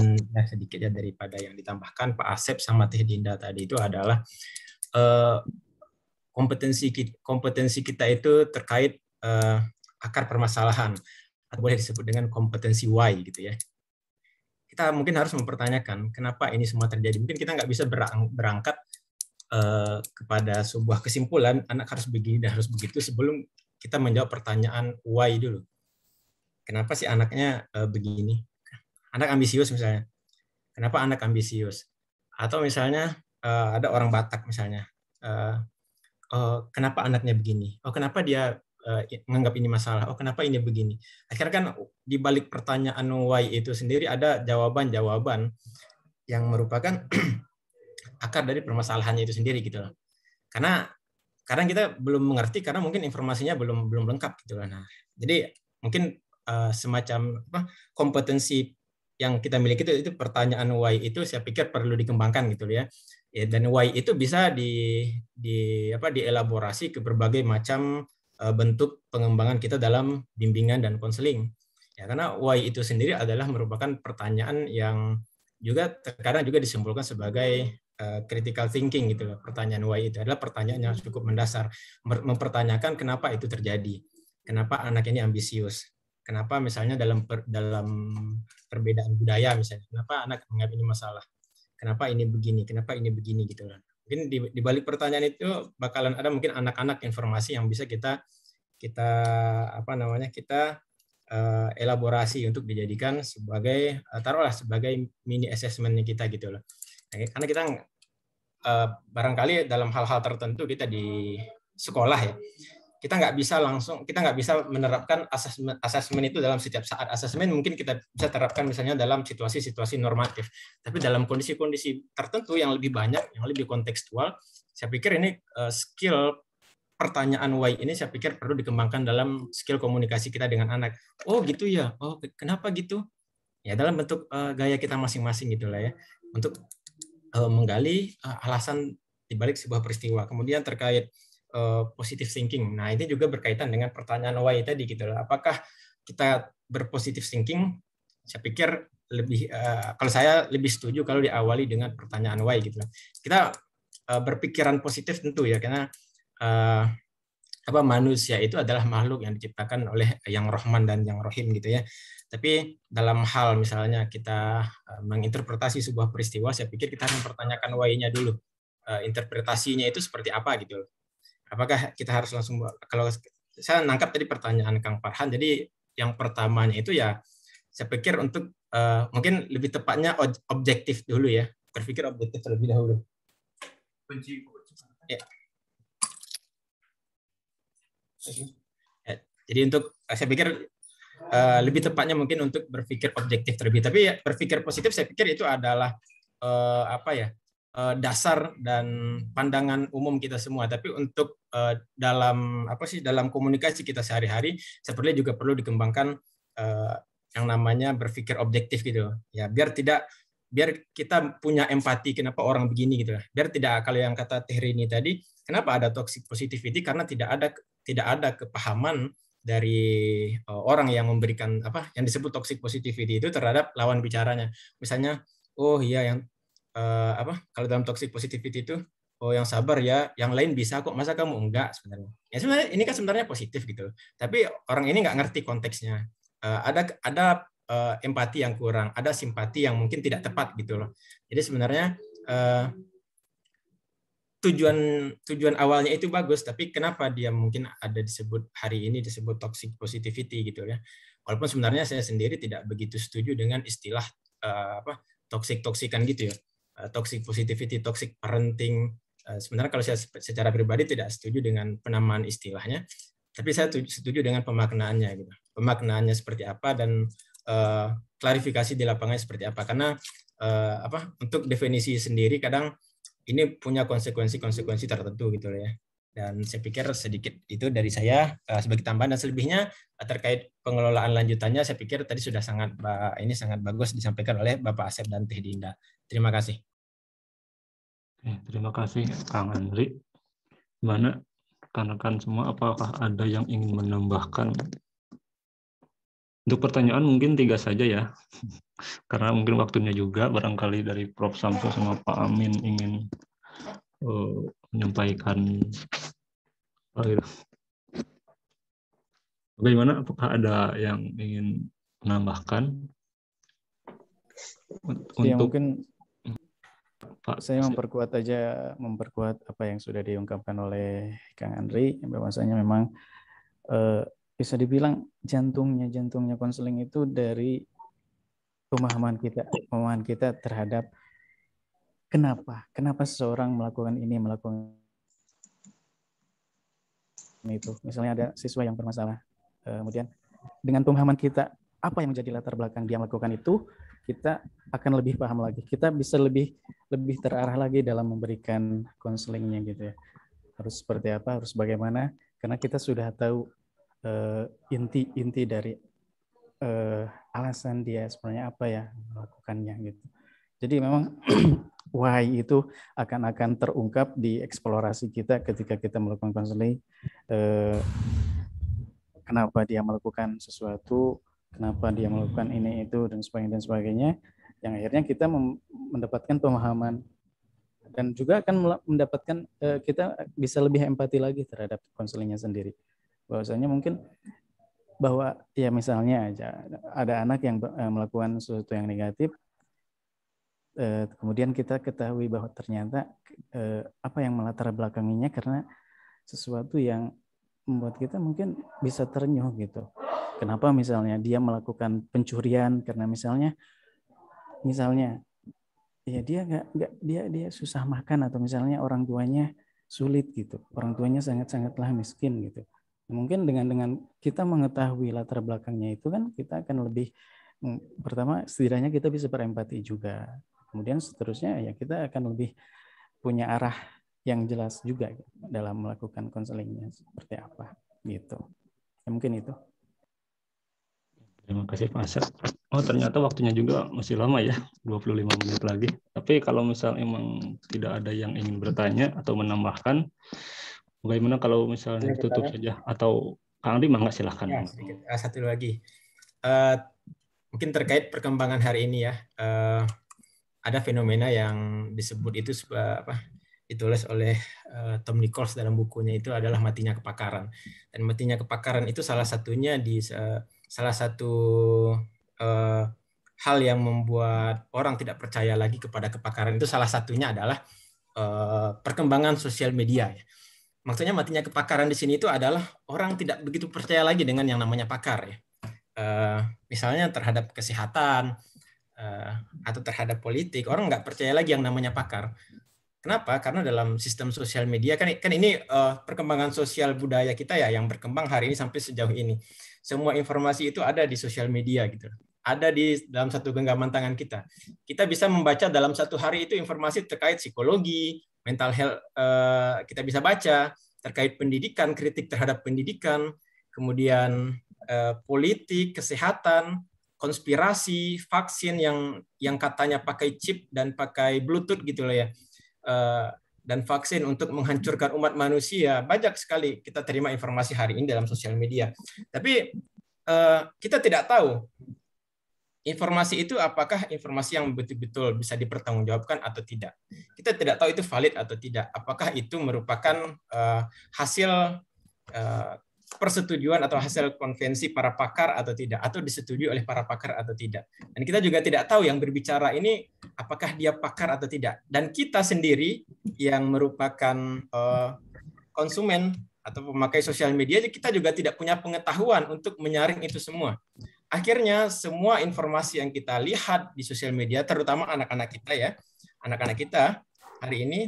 sedikit ya daripada yang ditambahkan Pak Asep sama Teh Dinda tadi itu adalah kompetensi kita itu terkait akar permasalahan, atau boleh disebut dengan kompetensi why gitu ya. Kita mungkin harus mempertanyakan kenapa ini semua terjadi. Mungkin kita nggak bisa berangkat kepada sebuah kesimpulan anak harus begini dan harus begitu sebelum kita menjawab pertanyaan why dulu. Kenapa sih anaknya begini? Anak ambisius misalnya. Kenapa anak ambisius? Atau misalnya ada orang Batak misalnya. Kenapa anaknya begini? Oh, kenapa dia menganggap ini masalah? Oh, kenapa ini begini? Akhirnya kan di balik pertanyaan why itu sendiri ada jawaban-jawaban yang merupakan akar dari permasalahannya itu sendiri gitu loh. Karena kadang kita belum mengerti karena mungkin informasinya belum lengkap gitu loh. Nah, jadi mungkin semacam kompetensi yang kita miliki itu pertanyaan why itu saya pikir perlu dikembangkan gitu ya. Dan why itu bisa dielaborasi ke berbagai macam bentuk pengembangan kita dalam bimbingan dan konseling. Ya, karena why itu sendiri adalah merupakan pertanyaan yang juga terkadang juga disimpulkan sebagai critical thinking gitu loh. Pertanyaan why itu adalah pertanyaan yang cukup mendasar, mempertanyakan kenapa itu terjadi. Kenapa anak ini ambisius? Kenapa misalnya dalam perbedaan budaya misalnya, kenapa anak menganggap ini masalah? Kenapa ini begini? Kenapa ini begini gitu loh. Mungkin di balik pertanyaan itu bakalan ada mungkin anak-anak informasi yang bisa kita elaborasi untuk dijadikan sebagai taruhlah sebagai mini assessment-nya kita gitu loh. Karena kita barangkali dalam hal-hal tertentu kita di sekolah ya, kita nggak bisa menerapkan asesmen itu dalam setiap saat. Asesmen mungkin kita bisa terapkan misalnya dalam situasi-situasi normatif, tapi dalam kondisi-kondisi tertentu yang lebih banyak, yang lebih kontekstual, saya pikir ini skill pertanyaan why ini saya pikir perlu dikembangkan dalam skill komunikasi kita dengan anak. Oh gitu ya, oh kenapa gitu? Ya dalam bentuk gaya kita masing-masing gitulah ya, untuk menggali alasan dibalik sebuah peristiwa. Kemudian terkait positive thinking. Nah, ini juga berkaitan dengan pertanyaan why tadi gitu loh. Apakah kita berpositive thinking? Saya pikir kalau saya lebih setuju kalau diawali dengan pertanyaan why gitu loh. Kita berpikiran positif tentu ya, karena manusia itu adalah makhluk yang diciptakan oleh yang Rahman dan yang Rahim gitu ya. Tapi dalam hal misalnya kita menginterpretasi sebuah peristiwa, saya pikir kita harus mempertanyakan why-nya dulu. Interpretasinya itu seperti apa gitu loh. Apakah kita harus langsung, kalau saya nangkap tadi pertanyaan Kang Farhan, jadi yang pertamanya itu ya saya pikir untuk mungkin lebih tepatnya objektif dulu ya, berpikir objektif terlebih dahulu. Ya. Jadi untuk saya pikir lebih tepatnya mungkin untuk berpikir objektif terlebih, tapi ya, berpikir positif saya pikir itu adalah dasar dan pandangan umum kita semua. Tapi untuk dalam dalam komunikasi kita sehari-hari, sepertinya juga perlu dikembangkan yang namanya berpikir objektif gitu ya, biar kita punya empati kenapa orang begini gitu, biar tidak, kalau yang kata Teh Rini tadi, kenapa ada toxic positivity, karena tidak ada kepahaman dari orang yang memberikan yang disebut toxic positivity itu terhadap lawan bicaranya. Misalnya, oh iya yang kalau dalam toxic positivity itu, oh yang sabar ya, yang lain bisa kok, masa kamu enggak sebenarnya. Ya sebenarnya ini kan sebenarnya positif gitu. Tapi orang ini nggak ngerti konteksnya. Ada empati yang kurang, ada simpati yang mungkin tidak tepat gitu loh. Jadi sebenarnya tujuan awalnya itu bagus, tapi kenapa dia mungkin ada disebut hari ini disebut toxic positivity gitu ya. Walaupun sebenarnya saya sendiri tidak begitu setuju dengan istilah toxic-toxican gitu ya. Toxic positivity, toxic parenting. Sebenarnya kalau saya secara pribadi tidak setuju dengan penamaan istilahnya, tapi saya setuju dengan pemaknaannya gitu. Pemaknaannya seperti apa dan klarifikasi di lapangannya seperti apa. Karena untuk definisi sendiri kadang ini punya konsekuensi tertentu gitu ya. Dan saya pikir sedikit itu dari saya sebagai tambahan, dan selebihnya terkait pengelolaan lanjutannya saya pikir tadi sudah sangat bagus disampaikan oleh Bapak Asep dan Teh Dinda. Terima kasih. Terima kasih Kang Andri. Gimana rekan-rekan semua, apakah ada yang ingin menambahkan? Untuk pertanyaan mungkin 3 saja ya, karena mungkin waktunya juga, barangkali dari Prof. Samsul sama Pak Amin ingin menyampaikan. Bagaimana, apakah ada yang ingin menambahkan? Ya, mungkin Pak, saya memperkuat apa yang sudah diungkapkan oleh Kang Andri, bahwasanya memang bisa dibilang jantungnya konseling itu dari pemahaman kita terhadap kenapa seseorang melakukan itu. Misalnya ada siswa yang bermasalah, kemudian dengan pemahaman kita apa yang menjadi latar belakang dia melakukan itu, kita akan lebih paham lagi, kita bisa lebih terarah lagi dalam memberikan konselingnya gitu ya. Harus seperti apa, harus bagaimana, karena kita sudah tahu inti dari alasan dia sebenarnya apa ya melakukannya gitu. Jadi memang why itu akan terungkap di eksplorasi kita ketika kita melakukan konseling. Kenapa dia melakukan sesuatu, kenapa dia melakukan ini itu dan sebagainya, yang akhirnya kita mendapatkan pemahaman dan juga akan mendapatkan kita bisa lebih empati lagi terhadap konselingnya sendiri. Bahwasanya mungkin bahwa ya misalnya aja ada anak yang melakukan sesuatu yang negatif, kemudian kita ketahui bahwa ternyata apa yang melatar belakanginya karena sesuatu yang membuat kita mungkin bisa terenyuh gitu. Kenapa misalnya dia melakukan pencurian karena misalnya ya dia susah makan, atau misalnya orang tuanya sulit gitu, orang tuanya sangatlah miskin gitu. Mungkin dengan kita mengetahui latar belakangnya itu kan kita akan lebih, pertama setidaknya kita bisa berempati juga, kemudian seterusnya ya kita akan lebih punya arah yang jelas juga dalam melakukan konselingnya seperti apa gitu ya, mungkin itu. Terima kasih Pak Asep. Oh ternyata waktunya juga masih lama ya, 25 menit lagi. Tapi kalau misal emang tidak ada yang ingin bertanya atau menambahkan, bagaimana kalau misalnya tutup saja? Atau Kang Andi, mangga silahkan. Ya, sedikit. Satu lagi. Mungkin terkait perkembangan hari ini ya. Ada fenomena yang disebut itu ditulis oleh Tom Nichols dalam bukunya itu adalah matinya kepakaran. Dan matinya kepakaran itu salah satunya salah satu hal yang membuat orang tidak percaya lagi kepada kepakaran itu salah satunya adalah perkembangan sosial media. Ya. Maksudnya matinya kepakaran di sini itu adalah orang tidak begitu percaya lagi dengan yang namanya pakar. Ya. Misalnya terhadap kesehatan atau terhadap politik, orang nggak percaya lagi yang namanya pakar. Kenapa? Karena dalam sistem sosial media kan ini perkembangan sosial budaya kita ya yang berkembang hari ini sampai sejauh ini. Semua informasi itu ada di sosial media gitu. Ada di dalam satu genggaman tangan kita. Kita bisa membaca dalam satu hari itu informasi terkait psikologi, mental health, kita bisa baca terkait pendidikan, kritik terhadap pendidikan, kemudian politik, kesehatan, konspirasi, vaksin yang katanya pakai chip dan pakai Bluetooth gitu loh ya. Dan vaksin untuk menghancurkan umat manusia. Banyak sekali kita terima informasi hari ini dalam sosial media. Tapi kita tidak tahu informasi itu apakah informasi yang betul-betul bisa dipertanggungjawabkan atau tidak. Kita tidak tahu itu valid atau tidak. Apakah itu merupakan hasil persetujuan atau hasil konvensi para pakar atau tidak, atau disetujui oleh para pakar atau tidak. Dan kita juga tidak tahu yang berbicara ini apakah dia pakar atau tidak. Dan kita sendiri yang merupakan konsumen atau pemakai sosial media, kita juga tidak punya pengetahuan untuk menyaring itu semua. Akhirnya semua informasi yang kita lihat di sosial media, terutama anak-anak kita ya, anak-anak kita hari ini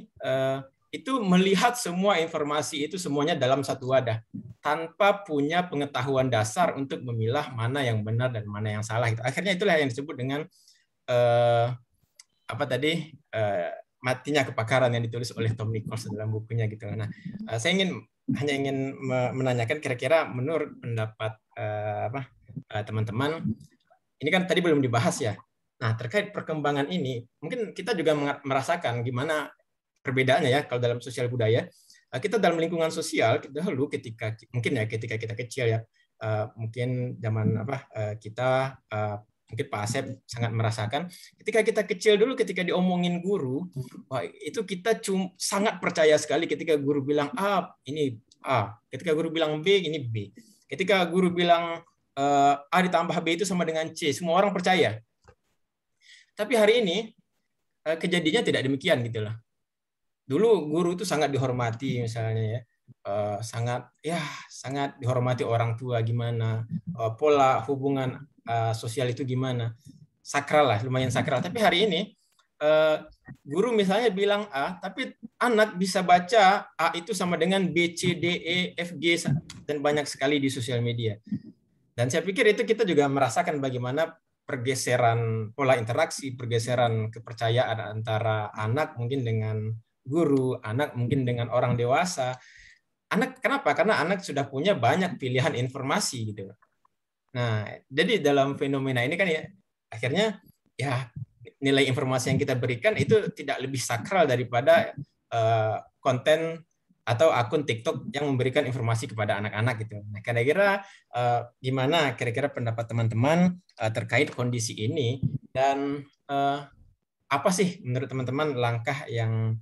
itu melihat semua informasi itu semuanya dalam satu wadah tanpa punya pengetahuan dasar untuk memilah mana yang benar dan mana yang salah. Akhirnya itulah yang disebut dengan matinya kepakaran yang ditulis oleh Tom Nichols dalam bukunya gitu. Nah, saya hanya ingin menanyakan kira-kira menurut pendapat teman-teman, ini kan tadi belum dibahas ya. Nah, terkait perkembangan ini, mungkin kita juga merasakan gimana perbedaannya ya kalau dalam sosial budaya. Kita dalam lingkungan sosial dahulu ketika kita kecil ya, mungkin zaman kita mungkin Pak Asep sangat merasakan ketika kita kecil dulu, ketika diomongin guru, wah, itu kita sangat percaya sekali ketika guru bilang A, ini A, ketika guru bilang B, ini B, ketika guru bilang A ditambah B itu sama dengan C, semua orang percaya. Tapi hari ini kejadiannya tidak demikian gitu loh. Dulu guru itu sangat dihormati misalnya ya, sangat dihormati orang tua, gimana pola hubungan sosial itu gimana, sakral lah, lumayan sakral. Tapi hari ini guru misalnya bilang A, tapi anak bisa baca A itu sama dengan B, C, D, E, F, G, dan banyak sekali di sosial media. Dan saya pikir itu kita juga merasakan bagaimana pergeseran pola interaksi, pergeseran kepercayaan antara anak mungkin dengan guru, anak mungkin dengan orang dewasa. Anak kenapa? Karena anak sudah punya banyak pilihan informasi gitu. Nah, jadi dalam fenomena ini kan ya akhirnya ya nilai informasi yang kita berikan itu tidak lebih sakral daripada konten atau akun TikTok yang memberikan informasi kepada anak-anak gitu. Nah, kira-kira gimana kira-kira pendapat teman-teman terkait kondisi ini, dan apa sih menurut teman-teman langkah yang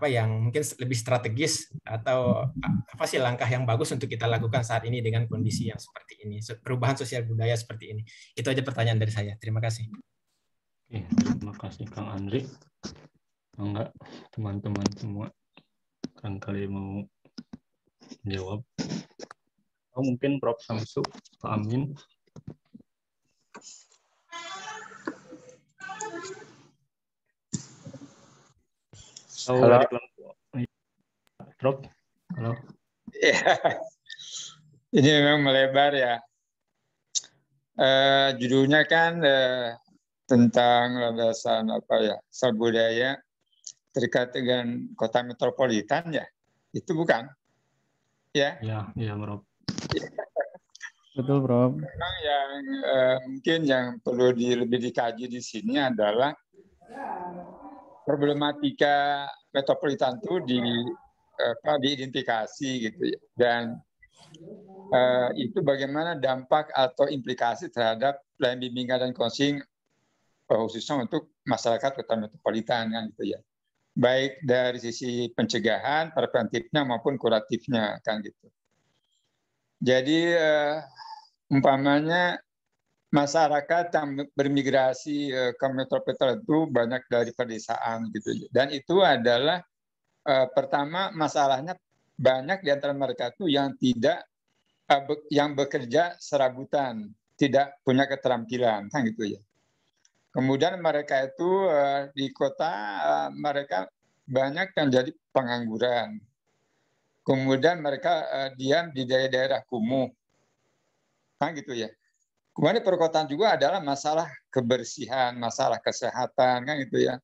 yang mungkin lebih strategis, atau apa sih langkah yang bagus untuk kita lakukan saat ini dengan kondisi yang seperti ini, perubahan sosial budaya seperti ini. Itu aja pertanyaan dari saya. Terima kasih. Oke, terima kasih Kang Andri. Enggak, teman-teman semua kan kali mau menjawab. Oh, mungkin Prof. Samsu, Pak Amin. Halo. Prof. Halo. Ya. Ini memang melebar ya. Judulnya kan tentang landasan sosial budaya terkait dengan kota metropolitan ya. Itu bukan? Ya. Iya, Prof. Betul, Prof. Memang yang mungkin yang perlu lebih dikaji di sini adalah problematika metropolitan itu diidentifikasi gitu ya, dan itu bagaimana dampak atau implikasi terhadap pelayanan bimbingan dan counseling khususnya untuk masyarakat kota metropolitan kan gitu ya. baik dari sisi pencegahan, preventifnya maupun kuratifnya, kan gitu. Jadi umpamanya masyarakat yang bermigrasi ke metropol itu banyak dari pedesaan gitu, dan itu adalah pertama masalahnya banyak di antara mereka itu yang tidak yang bekerja serabutan, tidak punya keterampilan, kan gitu ya. Kemudian mereka itu di kota mereka banyak yang jadi pengangguran. Kemudian mereka diam di daerah-daerah kumuh, kan gitu ya. Kemudian di perkotaan juga adalah masalah kebersihan, masalah kesehatan, kan gitu ya.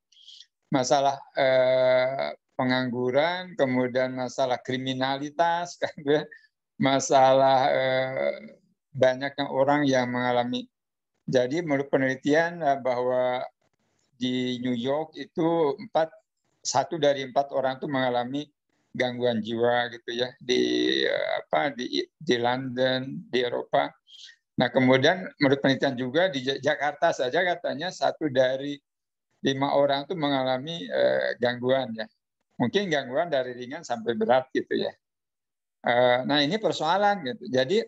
Masalah pengangguran, kemudian masalah kriminalitas, kan gitu ya. Masalah banyaknya orang yang mengalami. Jadi menurut penelitian bahwa di New York itu 1 dari 4 orang itu mengalami gangguan jiwa gitu ya, di London, di Eropa. Nah kemudian menurut penelitian juga di Jakarta saja katanya 1 dari 5 orang itu mengalami gangguan ya, mungkin gangguan dari ringan sampai berat gitu ya. Nah ini persoalan gitu. Jadi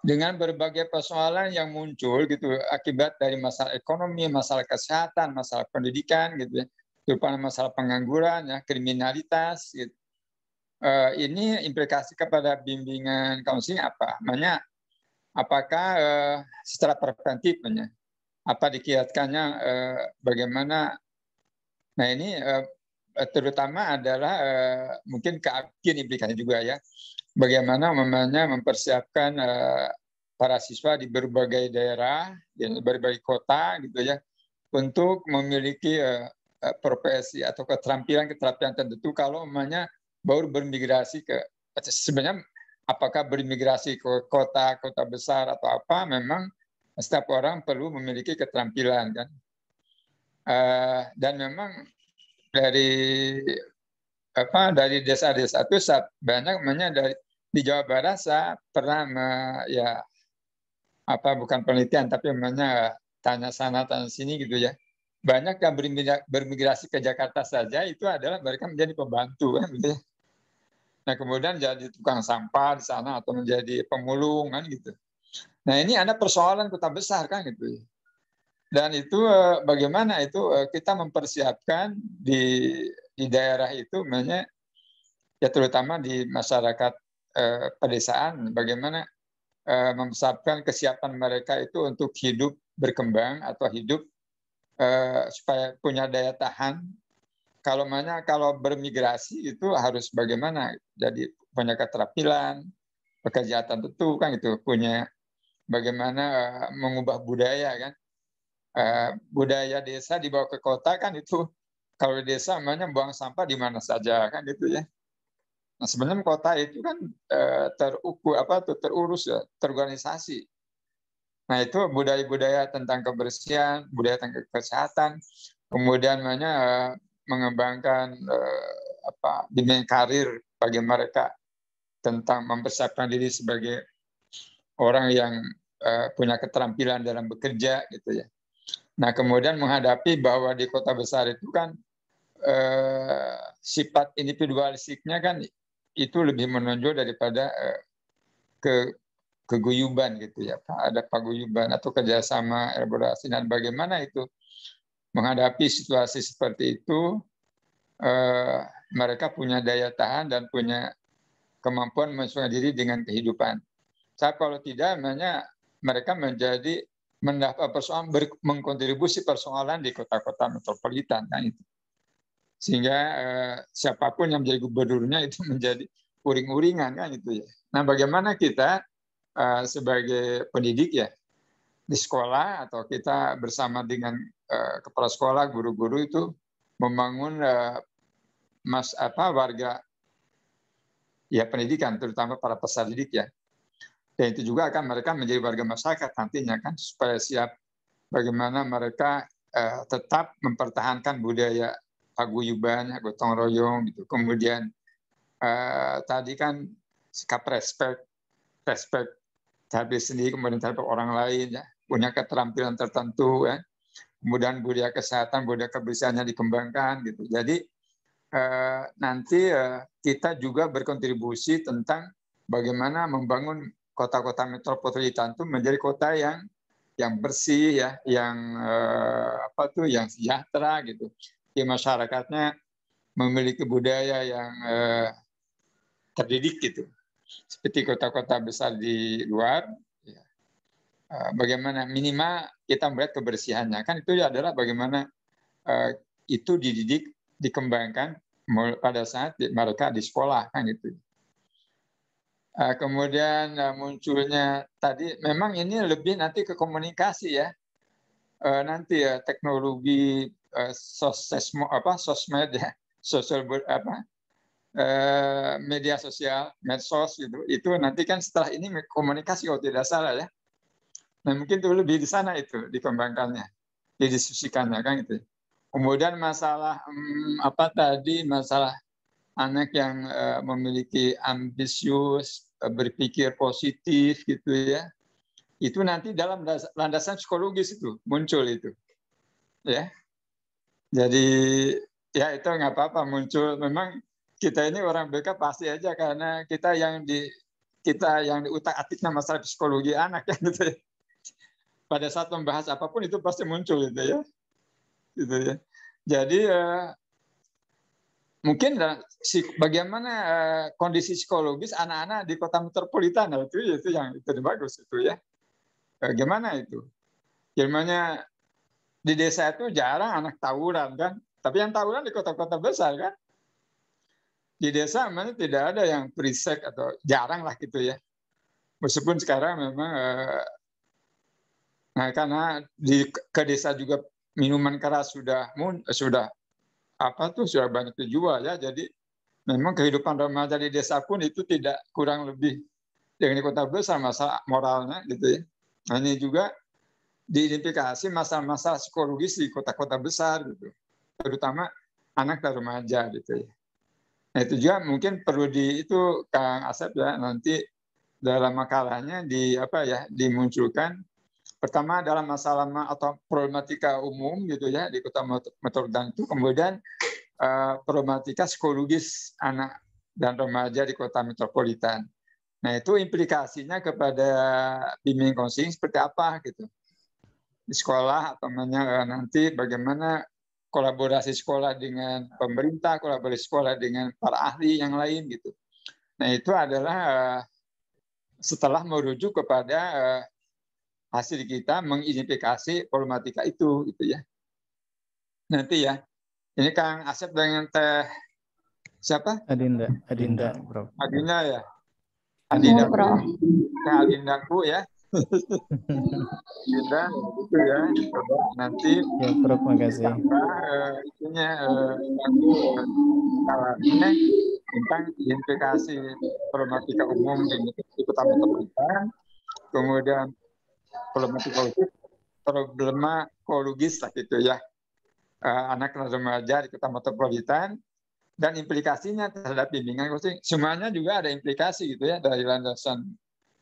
dengan berbagai persoalan yang muncul gitu akibat dari masalah ekonomi, masalah kesehatan, masalah pendidikan gitu ya, terutama masalah pengangguran ya, kriminalitas gitu. Ini implikasi kepada bimbingan counseling apa? Namanya apakah secara preventif apa dikiatkannya bagaimana? Nah ini terutama adalah mungkin implikasi juga ya. Bagaimana mempersiapkan para siswa di berbagai daerah, di berbagai kota gitu ya, untuk memiliki profesi atau keterampilan tertentu kalau baru bermigrasi ke, sebenarnya apakah bermigrasi ke kota besar atau apa, memang setiap orang perlu memiliki keterampilan kan. Dan memang dari desa-desa itu banyak di Jawa Barat saya pernah bukan penelitian tapi tanya sana tanya sini gitu ya, banyak yang bermigrasi ke Jakarta saja itu adalah mereka menjadi pembantu kan gitu ya. Nah kemudian jadi tukang sampah di sana atau menjadi pemulung kan gitu. Nah ini ada persoalan kota besar kan gitu ya. Dan itu bagaimana itu kita mempersiapkan di daerah itu, ya terutama di masyarakat pedesaan, bagaimana mempersiapkan kesiapan mereka itu untuk hidup berkembang atau hidup supaya punya daya tahan. Kalau bermigrasi itu harus bagaimana, jadi punya keterampilan, pekerjaan tentu kan itu, punya bagaimana mengubah budaya kan. Budaya desa dibawa ke kota kan itu, kalau di desa buang sampah di mana saja kan gitu ya. Nah sebenarnya kota itu kan terurus ya, terorganisasi. Nah itu budaya-budaya tentang kebersihan, budaya tentang kesehatan, kemudian mengembangkan bimbingan karir bagi mereka tentang mempersiapkan diri sebagai orang yang punya keterampilan dalam bekerja gitu ya. Nah kemudian menghadapi bahwa di kota besar itu kan sifat individualistiknya kan itu lebih menonjol daripada keguyuban gitu ya, ada paguyuban atau kerjasama elaborasi. Dan bagaimana itu menghadapi situasi seperti itu, mereka punya daya tahan dan punya kemampuan menyesuaikan diri dengan kehidupan. Kalau tidak, mereka menjadi mendapat persoalan, mengkontribusi persoalan di kota-kota metropolitan kan itu. Sehingga siapapun yang menjadi gubernurnya itu menjadi uring-uringan kan itu ya. Nah, bagaimana kita sebagai pendidik ya di sekolah atau kita bersama dengan kepala sekolah, guru-guru itu membangun warga ya pendidikan, terutama para peserta didik ya. Dan itu juga akan mereka menjadi warga masyarakat nantinya kan, supaya siap bagaimana mereka tetap mempertahankan budaya paguyuban, gotong royong gitu. Kemudian tadi kan sikap respect terhadap sendiri, kemudian terhadap orang lain ya, punya keterampilan tertentu ya. kemudian budaya kesehatan, budaya kebersihannya dikembangkan gitu. Jadi nanti kita juga berkontribusi tentang bagaimana membangun kota-kota metropolitan itu menjadi kota yang bersih ya, yang yang sejahtera gitu. Di masyarakatnya memiliki budaya yang terdidik gitu. Seperti kota-kota besar di luar, ya. Bagaimana minimal kita melihat kebersihannya, kan itu adalah bagaimana itu dididik, dikembangkan pada saat mereka di sekolah kan gitu. Kemudian munculnya tadi, memang ini lebih nanti ke komunikasi ya, nanti ya teknologi sosmed ya, media sosial, medsos gitu, itu nanti kan setelah ini komunikasi kalau tidak salah ya. Nah mungkin itu lebih di sana itu dikembangkannya, didiskusikannya kan gitu. Kemudian masalah masalah anak yang memiliki ambisius, berpikir positif gitu ya, itu nanti dalam landasan psikologis itu muncul itu, ya. Jadi ya itu nggak apa-apa muncul. Memang kita ini orang BK pasti aja karena kita yang diutak-atiknya masalah psikologi anak ya gitu ya. Pada saat membahas apapun itu pasti muncul itu ya. Gitu ya. Jadi mungkin bagaimana kondisi psikologis anak-anak di kota metropolitan itu yang bagus itu ya. Bagaimana itu? Gimana di desa itu jarang anak tawuran kan, tapi yang tawuran di kota-kota besar kan. Di desa memang tidak ada yang berisek atau jarang lah gitu ya. Meskipun sekarang memang karena ke desa juga minuman keras sudah banyak dijual ya. Jadi memang kehidupan remaja di desa pun itu tidak kurang lebih dengan di kota besar masalah moralnya gitu ya. Nah, ini juga diidentifikasi masalah-masalah psikologis di kota-kota besar gitu, terutama anak dan remaja gitu ya. Nah itu juga mungkin perlu itu Kang Asep ya, nanti dalam makalahnya dimunculkan. Pertama dalam masalah atau problematika umum gitu ya di kota metropolitan itu, kemudian problematika psikologis anak dan remaja di kota metropolitan. Nah itu implikasinya kepada bimbing konseling seperti apa gitu di sekolah, atau nanti bagaimana kolaborasi sekolah dengan pemerintah, kolaborasi sekolah dengan para ahli yang lain gitu. Nah itu adalah setelah merujuk kepada hasil kita mengidentifikasi problematika itu gitu ya. Nanti ya, ini Kang Asep dengan Teh siapa? Adinda, Bro. Adinda ya. Adinda, Bro. Teh Adindaku ya. Adinda gitu ya. Nanti ya, Prof, makasih. Tentang identifikasi problematika umum di kota metropolitan, kemudian problema ekologis lah gitu ya, anak dan remaja di kota metropolitan, dan implikasinya terhadap bimbingan coaching. Semuanya juga ada implikasi gitu ya, dari landasan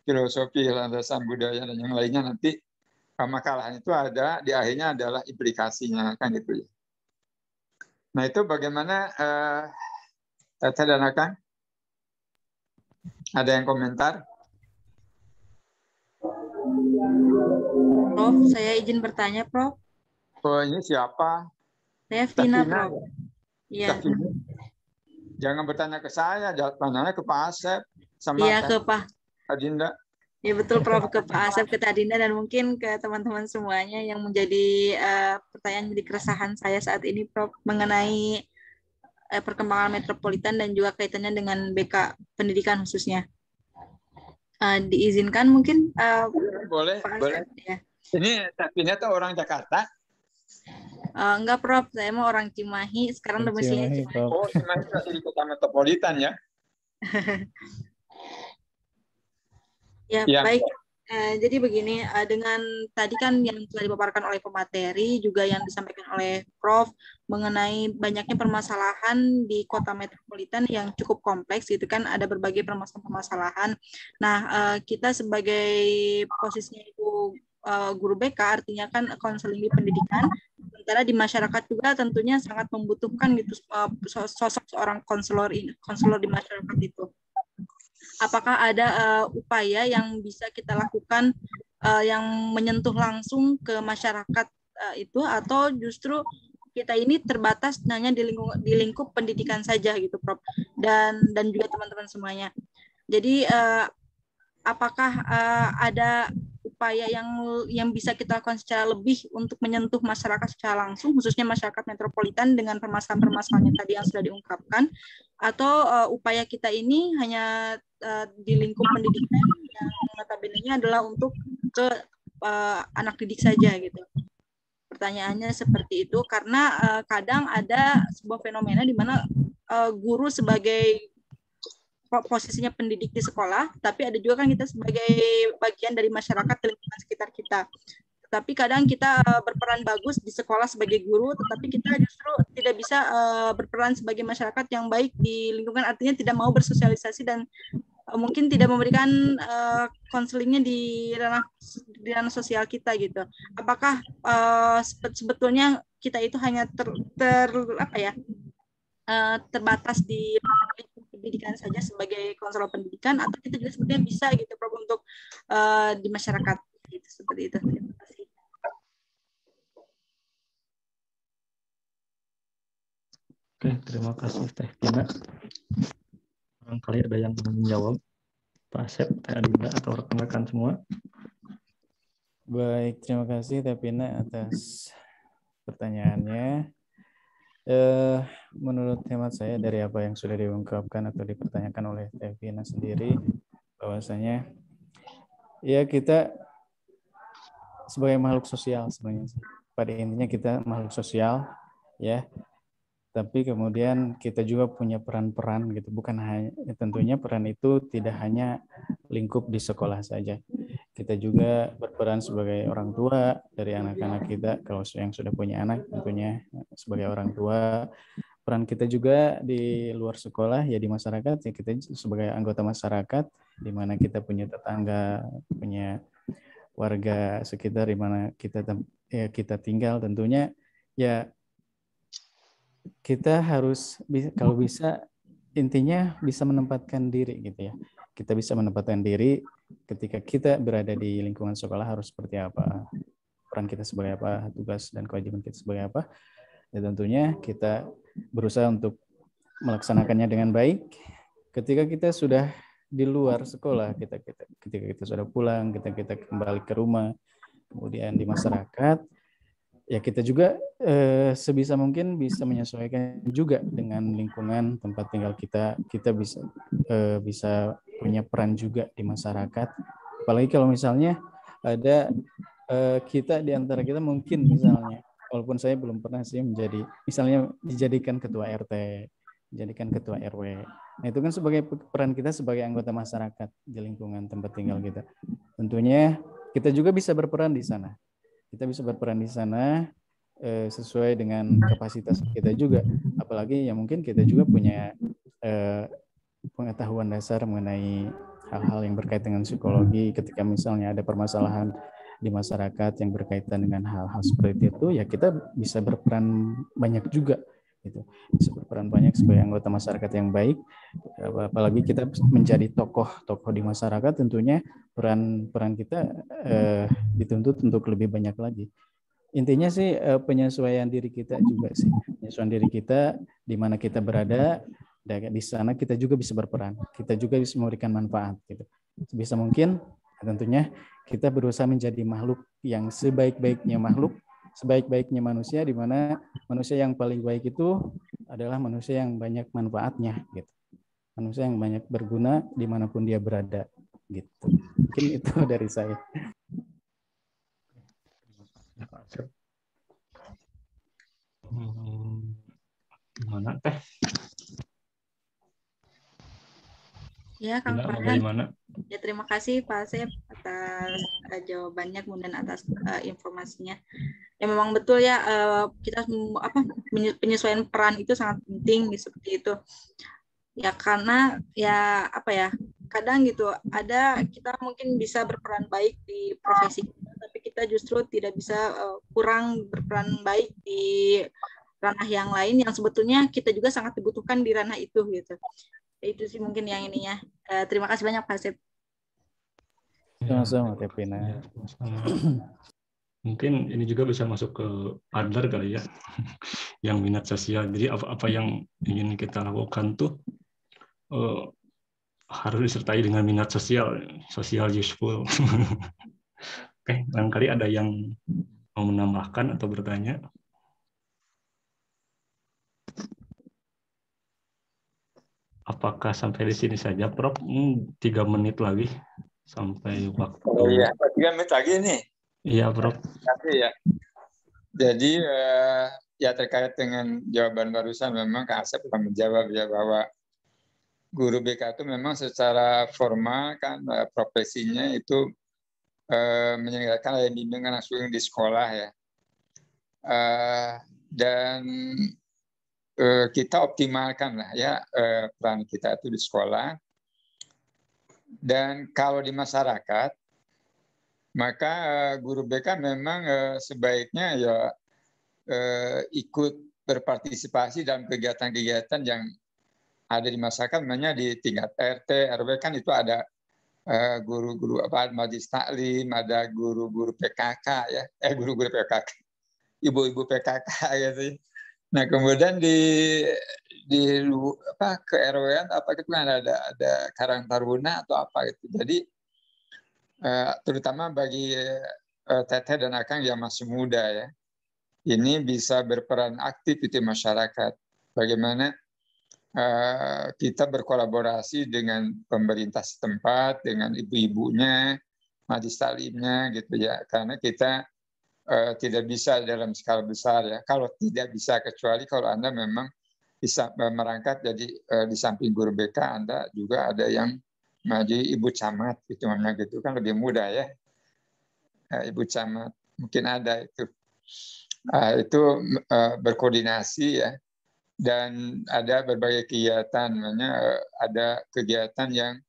filosofi, landasan budaya dan yang lainnya. Nanti makalah itu ada di akhirnya adalah implikasinya kan gitu ya. Nah itu bagaimana Tata dan Akan? Ada yang komentar? Prof, saya izin bertanya, Prof. Oh, ini siapa? Saya Vina, Prof. Iya. Jangan bertanya ke saya, tanya ke Pak Asep sama ke Pak Adinda. Ya betul, Prof, ke Pak Asep, ke Adinda, dan mungkin ke teman-teman semuanya yang menjadi pertanyaan, menjadi keresahan saya saat ini, Prof, mengenai perkembangan metropolitan dan juga kaitannya dengan BK pendidikan khususnya. Diizinkan mungkin boleh. Ya. Ini ternyata orang Jakarta. Enggak, Prof, saya mau orang Cimahi, sekarang domisilinya Cimahi. Oh, Cimahi masih di kota metropolitan ya. Ya, baik. Jadi begini, dengan tadi kan yang telah dipaparkan oleh pemateri, juga yang disampaikan oleh Prof mengenai banyaknya permasalahan di kota metropolitan yang cukup kompleks gitu kan, ada berbagai permasalahan. Nah, kita sebagai posisinya itu guru BK, artinya kan konseling di pendidikan, Karena di masyarakat juga tentunya sangat membutuhkan gitu sosok seorang konselor di masyarakat itu. Apakah ada upaya yang bisa kita lakukan yang menyentuh langsung ke masyarakat itu, atau justru kita ini terbatas hanya di lingkup pendidikan saja gitu, Prof, dan juga teman-teman semuanya. Jadi apakah ada upaya yang bisa kita lakukan secara lebih untuk menyentuh masyarakat secara langsung, khususnya masyarakat metropolitan dengan permasalahan-permasalahan tadi yang sudah diungkapkan, atau upaya kita ini hanya di lingkup pendidikan yang notabene-nya adalah untuk ke anak didik saja gitu. Pertanyaannya seperti itu karena kadang ada sebuah fenomena di mana guru sebagai posisinya pendidik di sekolah, tapi ada juga kan kita sebagai bagian dari masyarakat di lingkungan sekitar kita. Tapi kadang kita berperan bagus di sekolah sebagai guru, tetapi kita justru tidak bisa berperan sebagai masyarakat yang baik di lingkungan, artinya tidak mau bersosialisasi dan mungkin tidak memberikan konselingnya di ranah sosial kita gitu. Apakah sebetulnya kita itu hanya terbatas di pendidikan saja sebagai konselor pendidikan, atau kita juga sebenarnya bisa gitu Prof untuk di masyarakat gitu, seperti itu. Terima kasih. Oke, terima kasih Teh Dina. Barangkali ada yang menjawab, Pak Asep, Teh Adinda, atau rekan-rekan semua. Baik, terima kasih Teh Pina atas pertanyaannya. Menurut hemat saya dari apa yang sudah diungkapkan atau dipertanyakan oleh Teh Pina sendiri, bahwasanya ya kita sebagai makhluk sosial sebenarnya, pada intinya kita makhluk sosial ya, tapi kemudian kita juga punya peran-peran gitu, bukan hanya, tentunya peran itu tidak hanya lingkup di sekolah saja. Kita juga berperan sebagai orang tua dari anak-anak kita, kalau yang sudah punya anak tentunya sebagai orang tua. Peran kita juga di luar sekolah ya di masyarakat, ya kita sebagai anggota masyarakat di mana kita punya tetangga, punya warga sekitar di mana kita tinggal, tentunya ya kita harus kalau bisa intinya bisa menempatkan diri gitu ya. Kita bisa menempatkan diri ketika kita berada di lingkungan sekolah harus seperti apa, peran kita sebagai apa, tugas dan kewajiban kita sebagai apa. Dan tentunya kita berusaha untuk melaksanakannya dengan baik. Ketika kita sudah di luar sekolah, ketika kita sudah pulang, kita kembali ke rumah, kemudian di masyarakat, ya kita juga sebisa mungkin bisa menyesuaikan juga dengan lingkungan tempat tinggal kita. Kita bisa punya peran juga di masyarakat. Apalagi kalau misalnya ada kita di antara kita mungkin misalnya, walaupun saya belum pernah sih misalnya dijadikan ketua RT, dijadikan ketua RW. Nah itu kan sebagai peran kita sebagai anggota masyarakat di lingkungan tempat tinggal kita. Tentunya kita juga bisa berperan di sana. Kita bisa berperan di sana sesuai dengan kapasitas kita juga. Apalagi ya mungkin kita juga punya pengetahuan dasar mengenai hal-hal yang berkaitan dengan psikologi. Ketika misalnya ada permasalahan di masyarakat yang berkaitan dengan hal-hal seperti itu, ya kita bisa berperan banyak juga. Gitu. Bisa berperan banyak sebagai anggota masyarakat yang baik. Apalagi kita menjadi tokoh di masyarakat, tentunya peran kita dituntut untuk lebih banyak lagi. Intinya sih penyesuaian diri kita juga sih, penyesuaian diri kita di mana kita berada, di sana kita juga bisa berperan, kita juga bisa memberikan manfaat gitu. Sebisa mungkin tentunya kita berusaha menjadi makhluk yang sebaik-baiknya makhluk, sebaik-baiknya manusia, di mana manusia yang paling baik itu adalah manusia yang banyak manfaatnya gitu. Manusia yang banyak berguna dimanapun dia berada gitu. Mungkin itu dari saya. Gimana Teh? Ya, Kang Farhan. Bagaimana? Ya, terima kasih Pak Asep atas jawabannya, kemudian atas informasinya. Ya memang betul ya, kita penyesuaian peran itu sangat penting seperti itu. Ya karena ya kadang gitu ada kita mungkin bisa berperan baik di profesi kita, tapi kita kita justru tidak bisa kurang berperan baik di ranah yang lain yang sebetulnya kita juga sangat dibutuhkan di ranah itu gitu. Itu sih mungkin yang ininya. Terima kasih banyak Pak Asep. Sama-sama Teh Pina. Ya, mungkin ini juga bisa masuk ke Adler kali ya, yang minat sosial. Jadi apa yang ingin kita lakukan tuh harus disertai dengan minat sosial useful. Oke, barangkali ada yang mau menambahkan atau bertanya. Apakah sampai di sini saja, Prof? 3 menit lagi sampai waktu. Oh iya, 3 menit lagi nih. Iya, Prof. Tapi ya. Jadi ya terkait dengan jawaban barusan memang Kak Asep telah menjawab ya bahwa guru BK itu memang secara formal kan profesinya itu menyelenggarakan bimbingan langsung di sekolah ya. Dan kita optimalkan lah ya peran kita itu di sekolah. Dan kalau di masyarakat, maka guru BK memang sebaiknya ya ikut berpartisipasi dalam kegiatan-kegiatan yang ada di masyarakat, namanya di tingkat RT, RW kan itu ada guru-guru majelis taklim, ada guru-guru PKK ya, guru-guru PKK, ibu-ibu PKK gitu. Nah kemudian di ke RW-an itu kan ada Karang Taruna atau apa gitu. Jadi terutama bagi teteh dan akang yang masih muda ya, ini bisa berperan aktif di masyarakat. Bagaimana kita berkolaborasi dengan pemerintah setempat, dengan ibu-ibunya, majelis taklimnya gitu ya. Karena kita tidak bisa dalam skala besar ya. Kalau tidak bisa, kecuali kalau Anda memang bisa merangkap jadi di samping guru BK Anda juga ada yang jadi ibu camat gitu, namanya gitu kan lebih mudah ya. Ibu camat mungkin ada itu. Itu berkoordinasi ya. Dan ada berbagai kegiatan, namanya ada kegiatan yang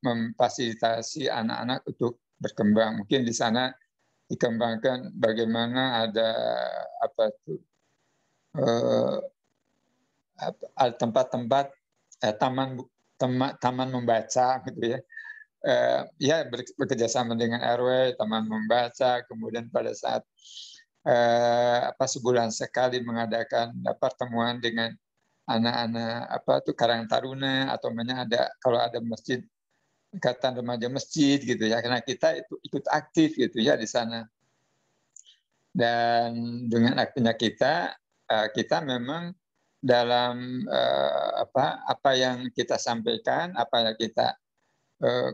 memfasilitasi anak-anak untuk berkembang. Mungkin di sana dikembangkan bagaimana ada tempat-tempat taman membaca gitu ya. Ya bekerjasama dengan RW, taman membaca, kemudian pada saat sebulan sekali mengadakan pertemuan dengan anak-anak Karang Taruna, atau ada kalau ada masjid, ikatan remaja masjid gitu ya, karena kita itu ikut aktif gitu ya di sana. Dan dengan aktifnya kita memang dalam apa yang kita sampaikan, apa yang kita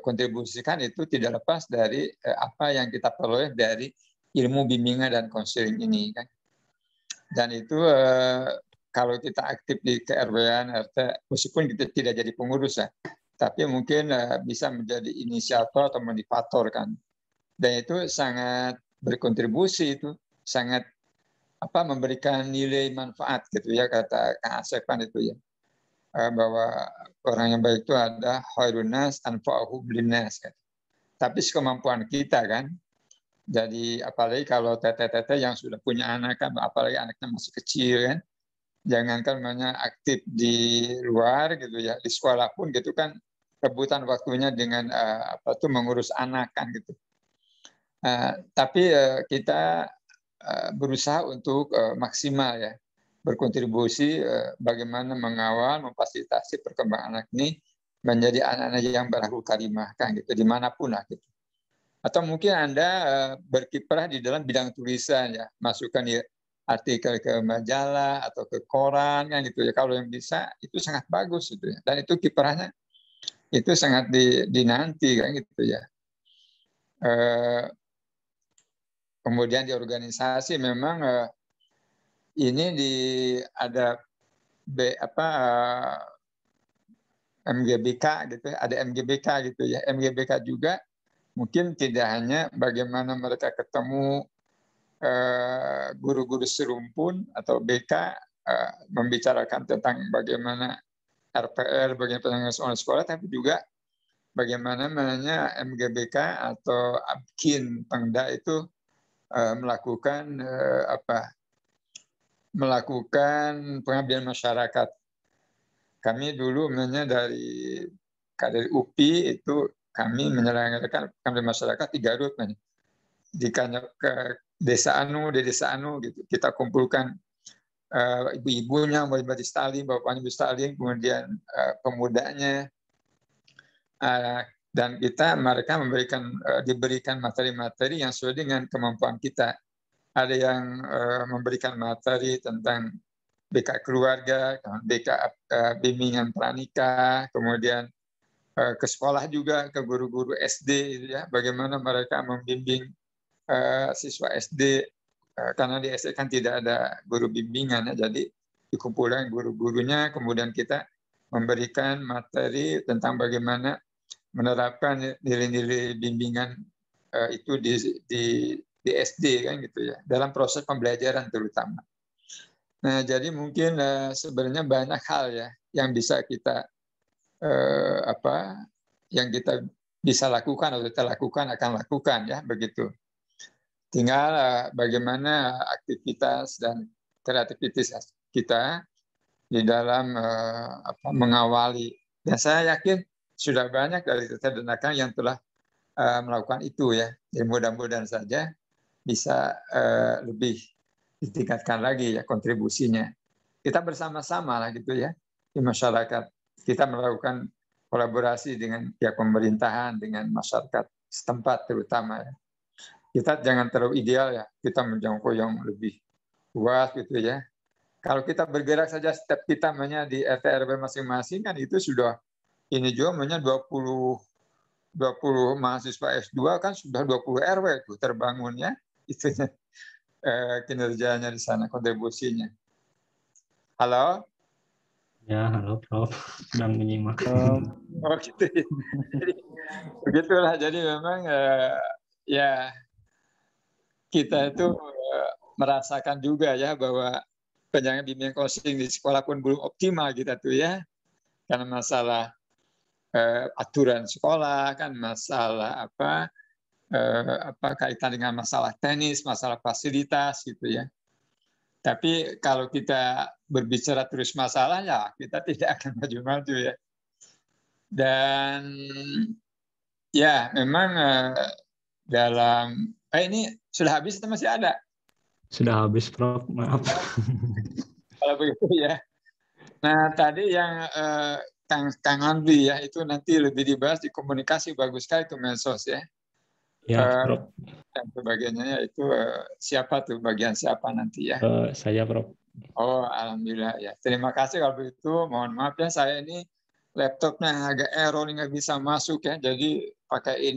kontribusikan itu tidak lepas dari apa yang kita peroleh dari ilmu bimbingan dan konseling ini kan. Dan itu kalau kita aktif di KRW-an, RT, meskipun kita tidak jadi pengurus ya, tapi mungkin bisa menjadi inisiator atau motivator kan. Dan itu sangat berkontribusi, itu sangat memberikan nilai manfaat gitu ya, kata Kang Asep kan itu ya. Bahwa orang yang baik itu ada khairun nas anfa'uhum linnas kan. Tapi sekemampuan kita kan. Jadi apalagi kalau teteh-teteh yang sudah punya anak kan, apalagi anaknya masih kecil kan. Jangankan aktif di luar gitu ya, di sekolah pun gitu kan, rebutan waktunya dengan mengurus anak kan gitu. Tapi kita berusaha untuk maksimal ya, berkontribusi bagaimana mengawal, memfasilitasi perkembangan anak ini menjadi anak-anak yang berakhlak karimah kan gitu, dimanapun lah gitu. Atau mungkin Anda berkiprah di dalam bidang tulisan ya, masukkan ya artikel ke majalah atau ke koran kan gitu ya. Kalau yang bisa itu sangat bagus gitu ya. Dan itu kiprahnya itu sangat dinanti kan gitu ya. Kemudian di organisasi memang ini ada MGBK gitu, ada MGBK gitu ya. MGBK juga mungkin tidak hanya bagaimana mereka ketemu guru-guru serumpun atau BK membicarakan tentang bagaimana RPR, bagaimana penanganan sekolah, tapi juga bagaimana MGBK atau Abkin Pengda itu melakukan melakukan pengabdian masyarakat. Kami dulu dari UPI itu kami menyelenggarakan pengabdian masyarakat di Garut, di desa di desa gitu. Kita kumpulkan ibu-ibunya, Mbak Stalin, bapaknya Bu Stalin, kemudian pemudanya, dan mereka diberikan materi-materi yang sesuai dengan kemampuan kita. Ada yang memberikan materi tentang BK keluarga, BK bimbingan pranikah, kemudian ke sekolah juga, ke guru-guru SD, ya, bagaimana mereka membimbing siswa SD, karena di SD kan tidak ada guru bimbingan, ya, jadi dikumpulkan guru-gurunya, kemudian kita memberikan materi tentang bagaimana menerapkan nilai-nilai bimbingan itu di SD, kan gitu ya, dalam proses pembelajaran terutama. Nah, jadi mungkin sebenarnya banyak hal ya yang bisa kita yang kita bisa lakukan atau kita lakukan akan lakukan, ya, begitu. Tinggal bagaimana aktivitas dan kreativitas kita di dalam mengawali. Dan saya yakin sudah banyak dari tenaga yang telah melakukan itu, ya. Jadi mudah-mudahan saja bisa lebih ditingkatkan lagi, ya, kontribusinya. Kita bersama-sama lah gitu, ya, di masyarakat. Kita melakukan kolaborasi dengan pihak pemerintahan, dengan masyarakat setempat terutama, ya. Kita jangan terlalu ideal, ya. Kita menjangkau yang lebih luas gitu, ya. Kalau kita bergerak saja step kita di RT RW masing-masing, kan itu sudah ini juga 20 mahasiswa S2 kan sudah 20 RW itu terbangunnya, itu kinerjanya di sana, kontribusinya. Halo? Ya, halo Prof. Sedang menyimak. Oh gitu. Jadi, begitulah. Jadi memang ya kita itu merasakan juga, ya, bahwa penjagaan bimbingan coaching di sekolah pun belum optimal kita tuh, ya, karena masalah aturan sekolah, kan masalah kaitan dengan masalah teknis, masalah fasilitas gitu, ya. Tapi kalau kita berbicara terus masalah, ya kita tidak akan maju-maju, ya. Dan ya memang dalam ini sudah habis atau masih ada? Sudah habis, Prof. Maaf. Kalau begitu, ya. Nah, tadi yang Kang Andri, ya, itu nanti lebih dibahas di komunikasi, bagus sekali itu medsos, ya. Ya, Prof. Dan sebagainya itu siapa tuh, bagian siapa nanti, ya? Saya, Prof. Oh, alhamdulillah, ya. Terima kasih kalau begitu. Mohon maaf, ya, saya ini laptopnya agak error, nggak bisa masuk, ya. Jadi pakai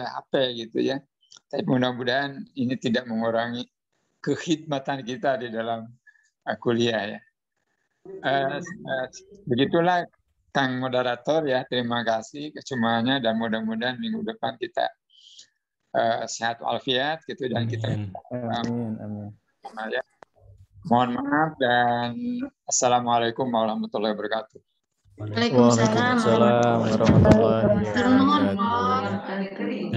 HP gitu, ya. Tapi mudah-mudahan ini tidak mengurangi kekhidmatan kita di dalam kuliah, ya. Begitulah Kang Moderator, ya. Terima kasih semuanya, dan mudah-mudahan minggu depan kita sehat walafiat gitu, dan kita Amin. Ya. Mohon maaf dan assalamualaikum warahmatullahi wabarakatuh. Waalaikumsalam warahmatullahi wabarakatuh.